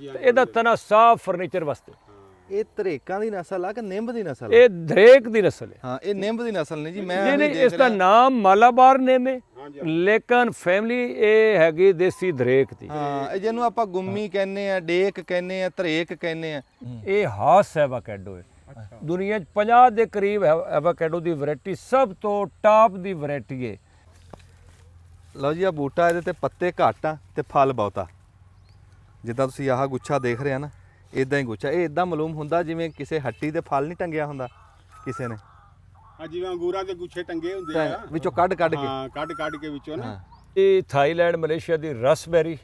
ਇਹਦਾ ਤਨਾ ਸਾਫ ਫਰਨੀਚਰ ਵਾਸਤੇ। ਇਹ ਧਰੇਕਾਂ ਦੀ ਨਸਲ ਆ ਕਿ ਨਿੰਬ ਦੀ ਨਸਲ? ਇਹ ਧਰੇਕ ਦੀ ਨਸਲ ਹੈ। ਹਾਂ, ਇਹ ਨਿੰਬ ਦੀ ਨਸਲ ਨਹੀਂ ਜੀ। ਮੈਂ ਨਹੀਂ, ਇਸ ਦਾ ਨਾਮ ਮਾਲਾਬਾਰ ਨੇਮ ਹੈ, ਲੇਕਿਨ ਫੈਮਿਲੀ ਇਹ ਹੈਗੀ ਦੇਸੀ ਧਰੇਕ ਦੀ। ਹਾਂ, ਇਹ ਜਿਹਨੂੰ ਆਪਾਂ ਗੁੰਮੀ ਕਹਿੰਦੇ ਆ, ਡੇਕ ਕਹਿੰਦੇ ਆ, ਧਰੇਕ ਕਹਿੰਦੇ ਆ। ਇਹ ਹਾਸ ਐਵਾਕੈਡੋ ਹੈ। ਦੁਨੀਆ 'ਚ 50 ਦੇ ਕਰੀਬ ਐਵਾਕੈਡੋ ਦੀ ਵੈਰਾਈਟੀ ਸਭ ਤੋਂ ਟਾਪ ਦੀ ਵੈਰਾਈਟੀ ਹੈ। ਲਓ ਜੀ, ਆ ਬੂਟਾ ਇਹਦੇ ਤੇ ਪੱਤੇ ਘੱਟ ਆ ਤੇ ਫਲ ਬਹੁਤਾ। ਜਿੱਦਾਂ ਤੁਸੀਂ ਆਹ ਗੁੱਛਾ ਦੇਖ ਰਹੇ ਆ ਨਾ, ਇਦਾਂ ਹੀ ਗੁੱਛਾ। ਇਹ ਇਦਾਂ ਮਾਲੂਮ ਹੁੰਦਾ ਜਿਵੇਂ ਕਿਸੇ ਹੱਟੀ ਤੇ ਫਲ ਨਹੀਂ ਟੰਗਿਆ ਹੁੰਦਾ ਕਿਸੇ ਨੇ। ਜਿਵੇਂ ਅੰਗੂਰਾਂ ਦੇ ਗੁੱਛੇ ਟੰਗੇ ਹੁੰਦੇ ਆ, ਵਿੱਚੋਂ ਕੱਢ ਕੇ ਕੱਢ ਕੇ ਵਿੱਚੋਂ ਨਾ। ਇਹ ਥਾਈਲੈਂਡ ਮਲੇਸ਼ੀਆ ਦੀ ਰਸਬੇਰੀ।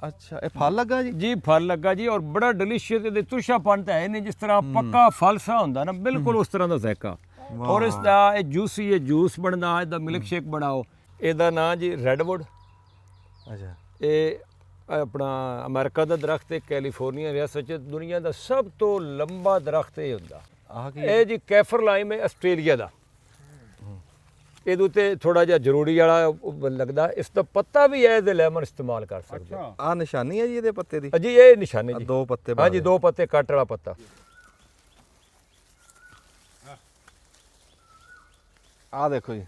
ਅੱਛਾ, ਇਹ ਫਲ ਲੱਗਾ ਜੀ? ਜੀ ਫਲ ਲੱਗਾ ਜੀ, ਔਰ ਬੜਾ ਡਿਲੀਸ਼ੀਅਸ। ਇਹਦੇ ਤੁਸ਼ਾਪਨ ਤਾਂ ਹੈ ਨਹੀਂ, ਜਿਸ ਤਰ੍ਹਾਂ ਪੱਕਾ ਫਲ ਸਾ ਹੁੰਦਾ ਨਾ, ਬਿਲਕੁਲ ਉਸ ਤਰ੍ਹਾਂ ਦਾ ਜ਼ਾਇਕਾ। ਔਰ ਇਸ ਦਾ ਇਹ ਜੂਸੀ, ਇਹ ਜੂਸ ਬਣਦਾ, ਇਹਦਾ ਮਿਲਕ ਸ਼ੇਕ ਬਣਾਓ। ਇਹਦਾ ਨਾਂ ਜੀ ਰੈਡਵੁੱਡ। ਅੱਛਾ, ਇਹ ਆਪਣਾ ਅਮਰੀਕਾ ਦਾ ਦਰਖਤ ਹੈ, ਕੈਲੀਫੋਰਨੀਆ ਰਿਆਸਤ 'ਚ ਦੁਨੀਆ ਦਾ ਸਭ ਤੋਂ ਲੰਬਾ ਦਰਖਤ ਇਹ ਹੁੰਦਾ। ਆਹ ਕੀ? ਇਹ ਜੀ ਕੈਫਰ ਲਾਈਮ ਹੈ, ਆਸਟ੍ਰੇਲੀਆ ਦਾ। ਇਹਦੇ ਉੱਤੇ ਥੋੜਾ ਜਿਹਾ ਜ਼ਰੂਰੀ ਵਾਲਾ ਲੱਗਦਾ। ਇਸ ਦਾ ਪੱਤਾ ਵੀ ਹੈ, ਇਹਦੇ ਲੈਮਨ ਇਸਤੇਮਾਲ ਕਰ ਸਕਦੇ ਹੋ। ਆਹ ਨਿਸ਼ਾਨੀ ਹੈ ਜੀ ਇਹਦੇ ਪੱਤੇ ਦੀ? ਜੀ ਇਹ ਨਿਸ਼ਾਨੇ ਜੀ, ਦੋ ਪੱਤੇ। ਹਾਂ ਜੀ, ਦੋ ਪੱਤੇ ਕੱਟ ਵਾਲਾ ਪੱਤਾ। ਆਹ ਦੇਖੋ ਜੀ,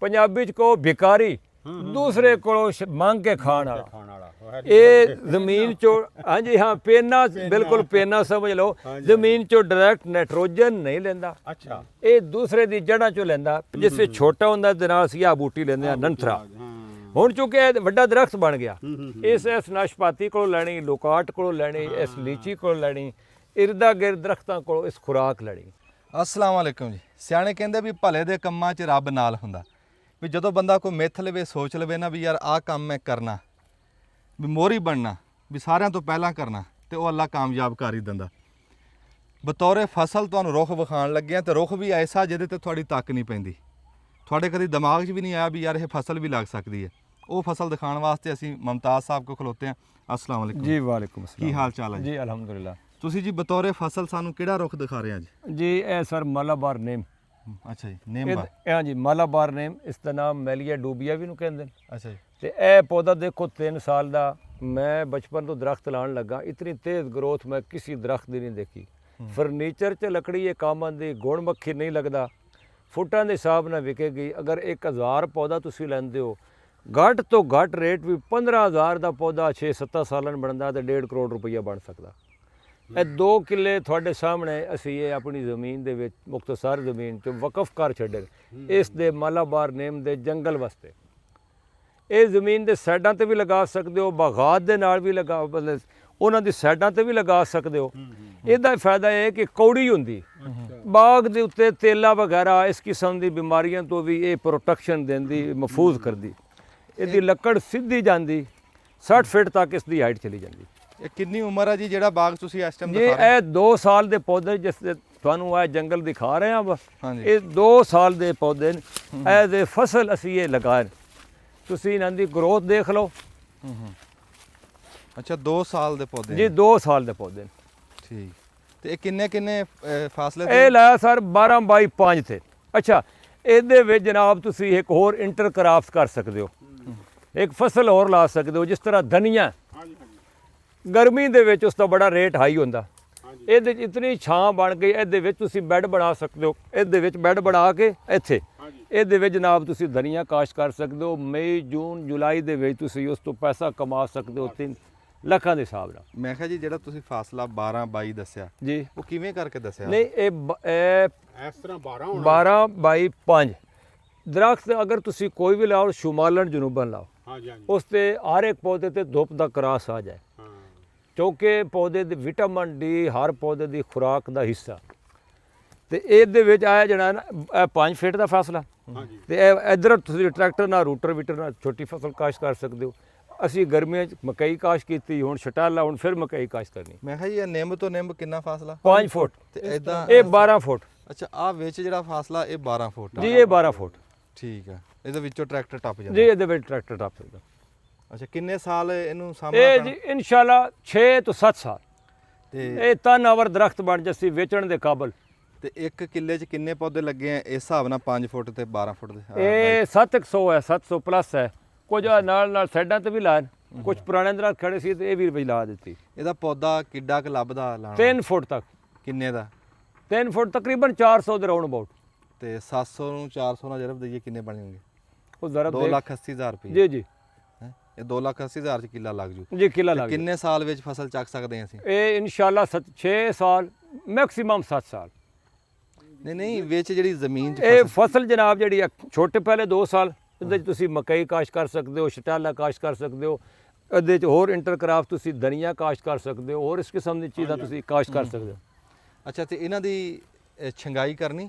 ਪੰਜਾਬੀ 'ਚ ਕਹੋ ਭਿਕਾਰੀ, ਦੂਸਰੇ ਕੋਲੋਂ ਮੰਗ ਕੇ ਖਾਣ ਵਾਲਾ। ਇਹ ਜ਼ਮੀਨ ਚੋਂ, ਹਾਂਜੀ ਹਾਂ, ਪੇਨਾ, ਬਿਲਕੁਲ ਪੇਨਾ ਸਮਝ ਲਓ। ਜ਼ਮੀਨ ਚੋਂ ਡਾਇਰੈਕਟ ਨਾਈਟ੍ਰੋਜਨ ਨਹੀਂ ਲੈਂਦਾ। ਅੱਛਾ, ਇਹ ਦੂਸਰੇ ਦੀ ਜੜ੍ਹਾਂ ਚੋਂ ਲੈਂਦਾ। ਜਿਸ ਵਿੱਚ ਛੋਟਾ ਹੁੰਦਾ ਦੇ ਨਾਲ ਅਸੀਂ ਆਹ ਬੂਟੀ ਲੈਂਦੇ ਆ ਨੰਥਰਾ। ਹੁਣ ਚੁੱਕਿ ਇਹ ਵੱਡਾ ਦਰਖਤ ਬਣ ਗਿਆ। ਇਸ ਨਾਸ਼ਪਾਤੀ ਕੋਲੋਂ ਲੈਣੀ, ਲੋਕਾਟ ਕੋਲੋਂ ਲੈਣੀ, ਇਸ ਲੀਚੀ ਕੋਲੋਂ ਲੈਣੀ, ਇਰਦਾ ਗਿਰਦ ਦਰਖਤਾਂ ਕੋਲੋਂ ਇਸ ਖੁਰਾਕ ਲੈਣੀ। ਅਸਲਾਮ ਵਾਲੇਕੁਮ ਜੀ। ਸਿਆਣੇ ਕਹਿੰਦੇ ਵੀ ਭਲੇ ਦੇ ਕੰਮਾਂ 'ਚ ਰੱਬ ਨਾਲ ਹੁੰਦਾ। ਵੀ ਜਦੋਂ ਬੰਦਾ ਕੋਈ ਮਿੱਥ ਲਵੇ, ਸੋਚ ਲਵੇ ਨਾ ਵੀ ਯਾਰ ਆਹ ਕੰਮ ਮੈਂ ਕਰਨਾ, ਵੀ ਮੋਹਰੀ ਬਣਨਾ, ਵੀ ਸਾਰਿਆਂ ਤੋਂ ਪਹਿਲਾਂ ਕਰਨਾ, ਤੇ ਉਹ ਅੱਲਾ ਕਾਮਯਾਬ ਕਰ ਹੀ ਦਿੰਦਾ। ਬਤੌਰੇ ਫਸਲ ਤੁਹਾਨੂੰ ਰੁੱਖ ਵਿਖਾਉਣ ਲੱਗਿਆ, ਤੇ ਰੁੱਖ ਵੀ ਐਸਾ ਜਿਹਦੇ ਤੇ ਤੁਹਾਡੀ ਤੱਕ ਨਹੀਂ ਪੈਂਦੀ। ਤੁਹਾਡੇ ਕਦੀ ਦਿਮਾਗ 'ਚ ਵੀ ਨਹੀਂ ਆਇਆ ਵੀ ਯਾਰ ਇਹ ਫਸਲ ਵੀ ਲੱਗ ਸਕਦੀ ਹੈ। ਉਹ ਫਸਲ ਦਿਖਾਉਣ ਵਾਸਤੇ ਅਸੀਂ ਮੁਮਤਾਜ਼ ਸਾਹਿਬ ਕੋਲ ਖਲੋਤੇ ਹਾਂ। ਅਸਲਾਮ ਵਾਲੇਕੁਮ ਜੀ ਵਾਲੇਕੁਮ ਅਸਲਾਮ। ਕੀ ਹਾਲ ਚਾਲ ਹੈ ਜੀ? ਅਲਹਮਦੁਲਿਲਾ। ਤੁਸੀਂ ਜੀ ਬਤੌਰੇ ਫਸਲ ਸਾਨੂੰ ਕਿਹੜਾ ਰੁੱਖ ਦਿਖਾ ਰਹੇ ਆ ਜੀ? ਜੀ ਇਹ ਸਰ ਮਾਲਾਬਾਰ ਨੇਮ। ਅੱਛਾ ਜੀ, ਨੇਮਾ। ਹਾਂ ਜੀ, ਮਾਲਾਬਾਰ ਨੇਮ। ਇਸ ਦਾ ਨਾਮ ਮੈਲੀਆ ਡੂਬੀਆ ਵੀ ਨੂੰ ਕਹਿੰਦੇ ਨੇ। ਅੱਛਾ ਜੀ। ਤੇ ਇਹ ਪੌਦਾ ਦੇਖੋ 3 ਸਾਲ ਦਾ। ਮੈਂ ਬਚਪਨ ਤੋਂ ਦਰਖਤ ਲਾਉਣ ਲੱਗਾ, ਇਤਨੀ ਤੇਜ਼ ਗਰੋਥ ਮੈਂ ਕਿਸੇ ਦਰਖਤ ਦੀ ਨਹੀਂ ਦੇਖੀ। ਫਰਨੀਚਰ 'ਚ ਲੱਕੜੀ ਇਹ ਕੰਮ ਆਉਂਦੀ, ਗੁਣ ਮੱਖੀ ਨਹੀਂ ਲੱਗਦਾ। ਫੁੱਟਾਂ ਦੇ ਹਿਸਾਬ ਨਾਲ ਵਿਕੇਗੀ। ਅਗਰ 1000 ਪੌਦਾ ਤੁਸੀਂ ਲੈਂਦੇ ਹੋ, ਘੱਟ ਤੋਂ ਘੱਟ ਰੇਟ ਵੀ 15000 ਦਾ ਪੌਦਾ 6-7 ਸਾਲਾਂ ਬਣਦਾ ਤੇ 1.5 ਕਰੋੜ ਰੁਪਈਆ ਬਣ ਸਕਦਾ। ਇਹ 2 ਕਿੱਲੇ ਤੁਹਾਡੇ ਸਾਹਮਣੇ ਅਸੀਂ ਇਹ ਆਪਣੀ ਜ਼ਮੀਨ ਦੇ ਵਿੱਚ, ਮੁਖਤਸਰ ਜ਼ਮੀਨ 'ਚ ਵਕਫ ਕਰ ਛੱਡੇ ਇਸ ਦੇ ਮਾਲਾਬਾਰ ਨੇਮ ਦੇ ਜੰਗਲ ਵਾਸਤੇ। ਇਹ ਜ਼ਮੀਨ ਦੇ ਸਾਈਡਾਂ ਤੇ ਵੀ ਲਗਾ ਸਕਦੇ ਹੋ, ਬਾਗਾਤ ਦੇ ਨਾਲ ਵੀ ਲਗਾ, ਉਹਨਾਂ ਦੀ ਸਾਈਡਾਂ ਤੇ ਵੀ ਲਗਾ ਸਕਦੇ ਹੋ। ਇਹਦਾ ਫਾਇਦਾ ਇਹ ਹੈ ਕਿ ਕੌੜੀ ਹੁੰਦੀ, ਬਾਗ ਦੇ ਉੱਤੇ ਤੇਲਾ ਵਗੈਰਾ ਇਸ ਕਿਸਮ ਦੀ ਬਿਮਾਰੀਆਂ ਤੋਂ ਵੀ ਇਹ ਪ੍ਰੋਟੈਕਸ਼ਨ ਦਿੰਦੀ, ਮਹਿਫੂਜ਼ ਕਰਦੀ। ਇਹਦੀ ਲੱਕੜ ਸਿੱਧੀ ਜਾਂਦੀ, 60 ਫੁੱਟ ਤੱਕ ਇਸ ਦੀ ਹਾਈਟ ਚਲੀ ਜਾਂਦੀ। ਇਹ ਕਿੰਨੀ ਉਮਰ ਹੈ ਜੀ ਜਿਹੜਾ ਬਾਗ ਤੁਸੀਂ ਇਸ ਟਾਈਮ ਜੀ ਦਿਖਾ ਰਹੇ? ਇਹ 2 ਸਾਲ ਦੇ ਪੌਦੇ, ਜਿਸ ਦੇ ਤੁਹਾਨੂੰ ਇਹ ਜੰਗਲ ਦਿਖਾ ਰਹੇ ਹਾਂ, ਹਾਂਜੀ। ਇਹ 2 ਸਾਲ ਦੇ ਪੌਦੇ ਨੇ। ਇਹ ਦੇ ਫਸਲ ਅਸੀਂ ਇਹ ਲਗਾਏ। ਤੁਸੀਂ ਇਹਨਾਂ ਦੀ ਗਰੋਥ ਦੇਖ ਲਓ। ਅੱਛਾ, 2 ਸਾਲ ਦੇ ਪੌਦੇ ਜੀ 2 ਸਾਲ ਦੇ ਪੌਦੇ ਨੇ। ਠੀਕ। ਤੇ ਇਹ ਕਿੰਨੇ ਫਾਸਲੇ ਇਹ ਲਾਇਆ ਸਰ 12x5 ਤੇ। ਅੱਛਾ, ਇਹਦੇ ਵਿੱਚ ਜਨਾਬ ਤੁਸੀਂ ਇੱਕ ਹੋਰ ਇੰਟਰ ਕਰਾਫਟ ਕਰ ਸਕਦੇ ਹੋ, ਇੱਕ ਫਸਲ ਹੋਰ ਲਾ ਸਕਦੇ ਹੋ। ਜਿਸ ਤਰ੍ਹਾਂ ਧਨੀਆ, ਗਰਮੀ ਦੇ ਵਿੱਚ ਉਸ ਦਾ ਬੜਾ ਰੇਟ ਹਾਈ ਹੁੰਦਾ। ਇਹਦੇ 'ਚ ਇਤਨੀ ਛਾਂ ਬਣ ਗਈ, ਇਹਦੇ ਵਿੱਚ ਤੁਸੀਂ ਬੈੱਡ ਬਣਾ ਸਕਦੇ ਹੋ। ਇਹਦੇ ਵਿੱਚ ਬੈੱਡ ਬਣਾ ਕੇ ਇੱਥੇ ਇਹਦੇ ਵਿੱਚ ਜਨਾਬ ਤੁਸੀਂ ਧਨੀਆ ਕਾਸ਼ਤ ਕਰ ਸਕਦੇ ਹੋ। ਮਈ, ਜੂਨ, ਜੁਲਾਈ ਦੇ ਵਿੱਚ ਤੁਸੀਂ ਉਸ ਤੋਂ ਪੈਸਾ ਕਮਾ ਸਕਦੇ ਹੋ 3 ਲੱਖਾਂ ਦੇ ਹਿਸਾਬ ਨਾਲ। ਮੈਂ ਕਿਹਾ ਜੀ ਜਿਹੜਾ ਤੁਸੀਂ ਫਾਸਲਾ 12x22 ਦੱਸਿਆ ਜੀ, ਉਹ ਕਿਵੇਂ ਕਰਕੇ ਦੱਸਿਆ? ਨਹੀਂ ਇਹ ਇਸ ਤਰ੍ਹਾਂ 12 12x5 ਦਰਖਤ ਅਗਰ ਤੁਸੀਂ ਕੋਈ ਵੀ ਲਾਓ, ਸ਼ੁਮਾਲਨ ਜਨੂਬਨ ਲਾਓ, ਉਸ ਤੇ ਹਰ ਇੱਕ ਪੌਦੇ ਤੇ ਧੁੱਪ ਦਾ ਕਰਾਸ ਆ ਜਾਏ। ਕਿਉਂਕਿ ਪੌਦੇ ਦੇ ਵਿਟਾਮਿਨ ਡੀ ਹਰ ਪੌਦੇ ਦੀ ਖੁਰਾਕ ਦਾ ਹਿੱਸਾ। ਤੇ ਇਹਦੇ ਵਿੱਚ ਆਇਆ ਜਿਹੜਾ ਨਾ 5 ਫੁੱਟ ਦਾ ਫਾਸਲਾ, ਤੇ ਇਹ ਇਧਰ ਤੁਸੀਂ ਟਰੈਕਟਰ ਨਾਲ, ਰੂਟਰ ਵੀਟਰ ਨਾਲ ਛੋਟੀ ਫਸਲ ਕਾਸ਼ਤ ਕਰ ਸਕਦੇ ਹੋ। ਅਸੀਂ ਗਰਮੀਆਂ 'ਚ ਮਕਈ ਕਾਸ਼ਤ ਕੀਤੀ, ਹੁਣ ਛਟਾਲਾ, ਹੁਣ ਫਿਰ ਮਕਈ ਕਾਸ਼ਤ ਕਰਨੀ। ਮੈਂ ਕਿਹਾ ਜੀ ਇਹ ਨਿੰਬ ਤੋਂ ਨਿੰਬ ਕਿੰਨਾ ਫਾਸਲਾ? 5 ਫੁੱਟ। ਤੇ ਇਦਾਂ ਇਹ 12 ਫੁੱਟ। ਅੱਛਾ, ਆਹ ਵਿੱਚ ਜਿਹੜਾ ਫਾਸਲਾ ਇਹ 12 ਫੁੱਟ ਜੀ ਇਹ 12 ਫੁੱਟ। ਠੀਕ ਹੈ। ਇਹਦੇ ਵਿੱਚੋਂ ਟਰੈਕਟਰ ਟੱਪ ਜਾਂਦਾ? ਜੀ ਇਹਦੇ ਵਿੱਚ ਟਰੈਕਟਰ ਟੱਪ ਸਕਦਾ। ਅੱਛਾ, ਕਿੰਨੇ ਸਾਲ ਇਹਨੂੰ ਸਾਹਮਣਾ ਇਹ ਜੀ ਇਨਸ਼ਾਅੱਲਾ 6 ਤੋਂ 7 ਸਾਲ ਤੇ ਇਹ ਤਨਵਰ ਦਰਖਤ ਬਣ ਜੱਸੀ ਵੇਚਣ ਦੇ ਕਾਬਲ। ਤੇ 1 ਕਿੱਲੇ 'ਚ ਕਿੰਨੇ ਪੌਦੇ ਲੱਗੇ ਆ ਇਸ ਹਿਸਾਬ ਨਾਲ? 5 ਫੁੱਟ ਤੇ 12 ਫੁੱਟ ਦੇ? ਇਹ 700 ਹੈ, 700 ਪਲੱਸ ਹੈ। ਕੁਝ ਨਾਲ ਸਾਈਡਾਂ ਤੇ ਵੀ ਲਾਣ, ਕੁਝ ਪੁਰਾਣੇ ਦਰਖਤ ਖੜੇ ਸੀ ਤੇ ਇਹ ਵੀ ਵੀ ਲਾ ਦਿੱਤੀ। ਇਹਦਾ ਪੌਦਾ ਕਿੱਡਾ ਕੁ ਲੱਭਦਾ ਲਾਣਾ? 3 ਫੁੱਟ ਤੱਕ, ਕਿੰਨੇ ਦਾ? 3 ਫੁੱਟ ਤਕਰੀਬਨ 400 ਦੇ ਰਾਉਂਡ ਅਬਾਊਟ। ਤੇ 700 ਨੂੰ 400 ਨਾਲ ਜਰਬ ਦਈਏ ਕਿੰਨੇ ਬਣ ਜਾਣਗੇ? ਉਹ ਜ਼ਰਾ 2,80,000 ਰੁਪਏ। ਜੀ ਜੀ ਹੈਂ? ਇਹ 2,80,000 ਚ ਕਿੱਲਾ ਲੱਗ ਜੂ। ਜੀ ਕਿੱਲਾ ਲੱਗ ਕਿੰਨੇ ਸਾਲ ਵਿੱਚ ਫਸਲ ਚੱਕ ਸਕਦੇ ਹਾਂ ਅਸੀਂ? ਇਹ ਇਨਸ਼ਾਅੱਲਾ 6 ਸਾਲ ਮੈਕਸਿਮਮ 7 ਸਾਲ। ਨਹੀਂ ਵਿੱਚ ਜਿਹੜੀ ਜ਼ਮੀਨ 'ਚ ਇਹ ਫਸਲ ਜਨਾਬ ਜਿਹੜੀ ਆ, ਛੋਟੇ ਪਹਿਲੇ 2 ਸਾਲ ਇਹਦੇ 'ਚ ਤੁਸੀਂ ਮਕਈ ਕਾਸ਼ਤ ਕਰ ਸਕਦੇ ਹੋ, ਸ਼ਟਾਲਾ ਕਾਸ਼ਤ ਕਰ ਸਕਦੇ ਹੋ, ਇਹਦੇ 'ਚ ਹੋਰ ਇੰਟਰਕਰਾਫਟ ਤੁਸੀਂ ਧਨੀਆ ਕਾਸ਼ਤ ਕਰ ਸਕਦੇ ਹੋ, ਹੋਰ ਇਸ ਕਿਸਮ ਦੀ ਚੀਜ਼ਾਂ ਤੁਸੀਂ ਕਾਸ਼ਤ ਕਰ ਸਕਦੇ ਹੋ। ਅੱਛਾ, ਤੇ ਇਹਨਾਂ ਦੀ ਛੰਗਾਈ ਕਰਨੀ?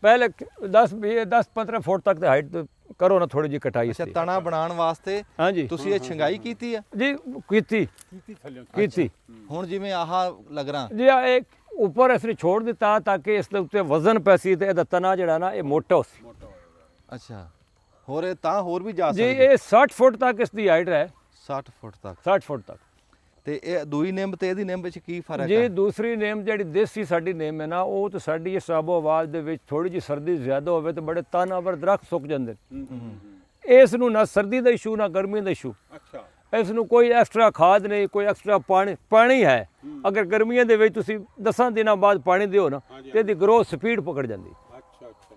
ਪਹਿਲੇ 10-15 ਫੁੱਟ ਤੱਕ ਦੀ ਹਾਈਟ ਕਰੋ ਨਾ, ਥੋੜੀ ਜਿਹੀ ਕਟਾਈ ਅੱਛਾ, ਸੀ। ਤਣਾ ਬਣਾਉਣ ਵਾਸਤੇ ਹਾਂਜੀ ਤੁਸੀਂ ਇਹ ਛੰਗਾਈ ਕੀਤੀ ਆ? ਜੀ ਕੀਤੀ ਕੀਤੀ ਹੁਣ ਜਿਵੇਂ ਆਹ ਲੱਗ ਰਾਂ, ਜੀ ਆ ਇੱਕ ਉੱਪਰ ਇਸਨੇ ਛੋੜ ਦਿੱਤਾ ਤਾਂ ਕਿ ਇਸ ਦੇ ਉੱਤੇ ਵਜ਼ਨ ਪੈਸੀ ਤੇ ਇਹਦਾ ਤਣਾ ਜਿਹੜਾ ਨਾ ਇਹ ਮੋਟਾ ਹੋ ਸੀ। ਅੱਛਾ, ਹੋਰ ਇਹ ਤਾਂ ਹੋਰ ਵੀ ਜਾ ਜੀ ਸਕਦੀ? ਇਹ 60 ਫੁੱਟ ਤੱਕ ਇਸ ਦੀ ਹਾਈਟ ਹੈ, 60 ਫੁੱਟ ਤੱਕ। 60 ਫੁੱਟ ਤੱਕ। ਤੇ ਇਹ ਦੂਈ ਨਿੰਮ ਤੇ ਇਹਦੀ ਨਿੰਮ ਵਿੱਚ ਕੀ ਫਰਕ ਜੀ ਹੈ? ਦੂਸਰੀ ਨੇਮ ਜਿਹੜੀ ਦੇਸੀ ਸਾਡੀ ਨੇਮ ਹੈ ਨਾ, ਉਹ ਤਾਂ ਸਾਡੀ ਇਸ ਆਬੋ ਆਵਾਜ਼ ਦੇ ਵਿੱਚ ਥੋੜੀ ਜਿਹੀ ਸਰਦੀ ਜ਼ਿਆਦਾ ਹੋਵੇ ਤਾਂ ਬੜੇ ਤਨਾਵਰ ਦਰਖਤ ਸੁੱਕ ਜਾਂਦੇ ਨੇ। ਇਸ ਨੂੰ ਨਾ ਸਰਦੀ ਦਾ ਇਸ਼ੂ ਨਾ ਗਰਮੀ ਦਾ ਇਸ਼ੂ, ਅੱਛਾ ਇਸ ਨੂੰ ਕੋਈ ਐਕਸਟਰਾ ਖਾਦ ਨਹੀਂ, ਕੋਈ ਐਕਸਟਰਾ ਪਾਣੀ ਹੈ। ਅਗਰ ਗਰਮੀਆਂ ਦੇ ਵਿੱਚ ਤੁਸੀਂ 10 ਦਿਨਾਂ ਬਾਅਦ ਪਾਣੀ ਦਿਓ ਨਾ ਤੇ ਇਹਦੀ ਗਰੋਥ ਸਪੀਡ ਪਕੜ ਜਾਂਦੀ। ਅੱਛਾ ਅੱਛਾ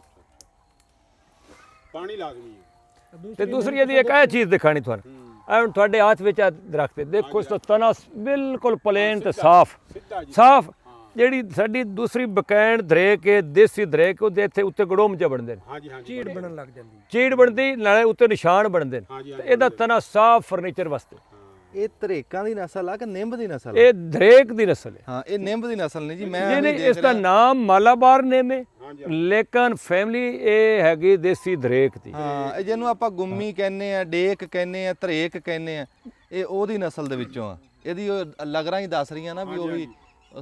ਪਾਣੀ ਲਾਜ਼ਮੀ ਹੈ। ਤੇ ਦੂਸਰੀ ਇਹਦੀ ਇੱਕ ਇਹ ਚੀਜ਼ ਦਿਖਾਣੀ ਤੁਹਾਨੂੰ, ਇਹ ਹੁਣ ਤੁਹਾਡੇ ਹੱਥ ਵਿੱਚ ਆ ਦਰਖਤ ਹੈ, ਦੇਖੋ ਇਸ ਦਾ ਤਨਾ ਬਿਲਕੁਲ ਪਲੇਨ ਤੇ ਸਾਫ਼ ਸਿੱਧਾ ਜੀ। ਸਾਫ਼। ਜਿਹੜੀ ਸਾਡੀ ਦੂਸਰੀ ਬਕੈਂਡ ਦਰੇਕ ਹੈ, ਦੇਸੀ ਦਰੇਕ, ਉਹਦੇ ਇੱਥੇ ਉੱਤੇ ਗੜੋਮ ਚ ਬਣਦੇ ਨੇ, ਹਾਂਜੀ ਹਾਂਜੀ ਚੀੜ ਬਣਨ ਲੱਗ ਜਾਂਦੀ। ਚੀੜ ਬਣਦੀ, ਨਾਲੇ ਉੱਤੇ ਨਿਸ਼ਾਨ ਬਣਦੇ ਨੇ। ਹਾਂਜੀ, ਤੇ ਇਹਦਾ ਤਨਾ ਸਾਫ਼ ਫਰਨੀਚਰ ਵਾਸਤੇ। ਇਹ ਧਰੇਕਾਂ ਦੀ ਨਸਲ ਆ ਕਿ ਨਿੰਬ ਦੀ ਨਸਲ ਆ? ਇਹ ਦਰੇਕ ਦੀ ਨਸਲ ਹੈ। ਹਾਂ, ਇਹ ਨਿੰਬ ਦੀ ਨਸਲ ਨਹੀਂ ਜੀ। ਮੈਂ ਨਹੀਂ ਵੀ ਨਹੀਂ, ਦੇਖ ਇਸ ਦਾ ਰਿਹਾ। ਨਾਮ ਮਾਲਾਬਾਰ ਨੇਮ ਹੈ, ਹਾਂਜੀ। ਲੇਕਿਨ ਫੈਮਿਲੀ ਇਹ ਹੈਗੀ ਦੇਸੀ ਦਰੇਕ ਦੀ। ਹਾਂ, ਇਹ ਜਿਹਨੂੰ ਆਪਾਂ ਗੁੰਮੀ ਕਹਿੰਦੇ ਆ, ਡੇਕ ਕਹਿੰਦੇ ਆ, ਧਰੇਕ ਕਹਿੰਦੇ ਆ, ਇਹ ਉਹਦੀ ਨਸਲ ਦੇ ਵਿੱਚੋਂ ਆ। ਇਹਦੀ ਉਹ ਲਗਰਾਂ ਹੀ ਦੱਸ ਰਹੀਆਂ ਨਾ ਵੀ ਉਹੀ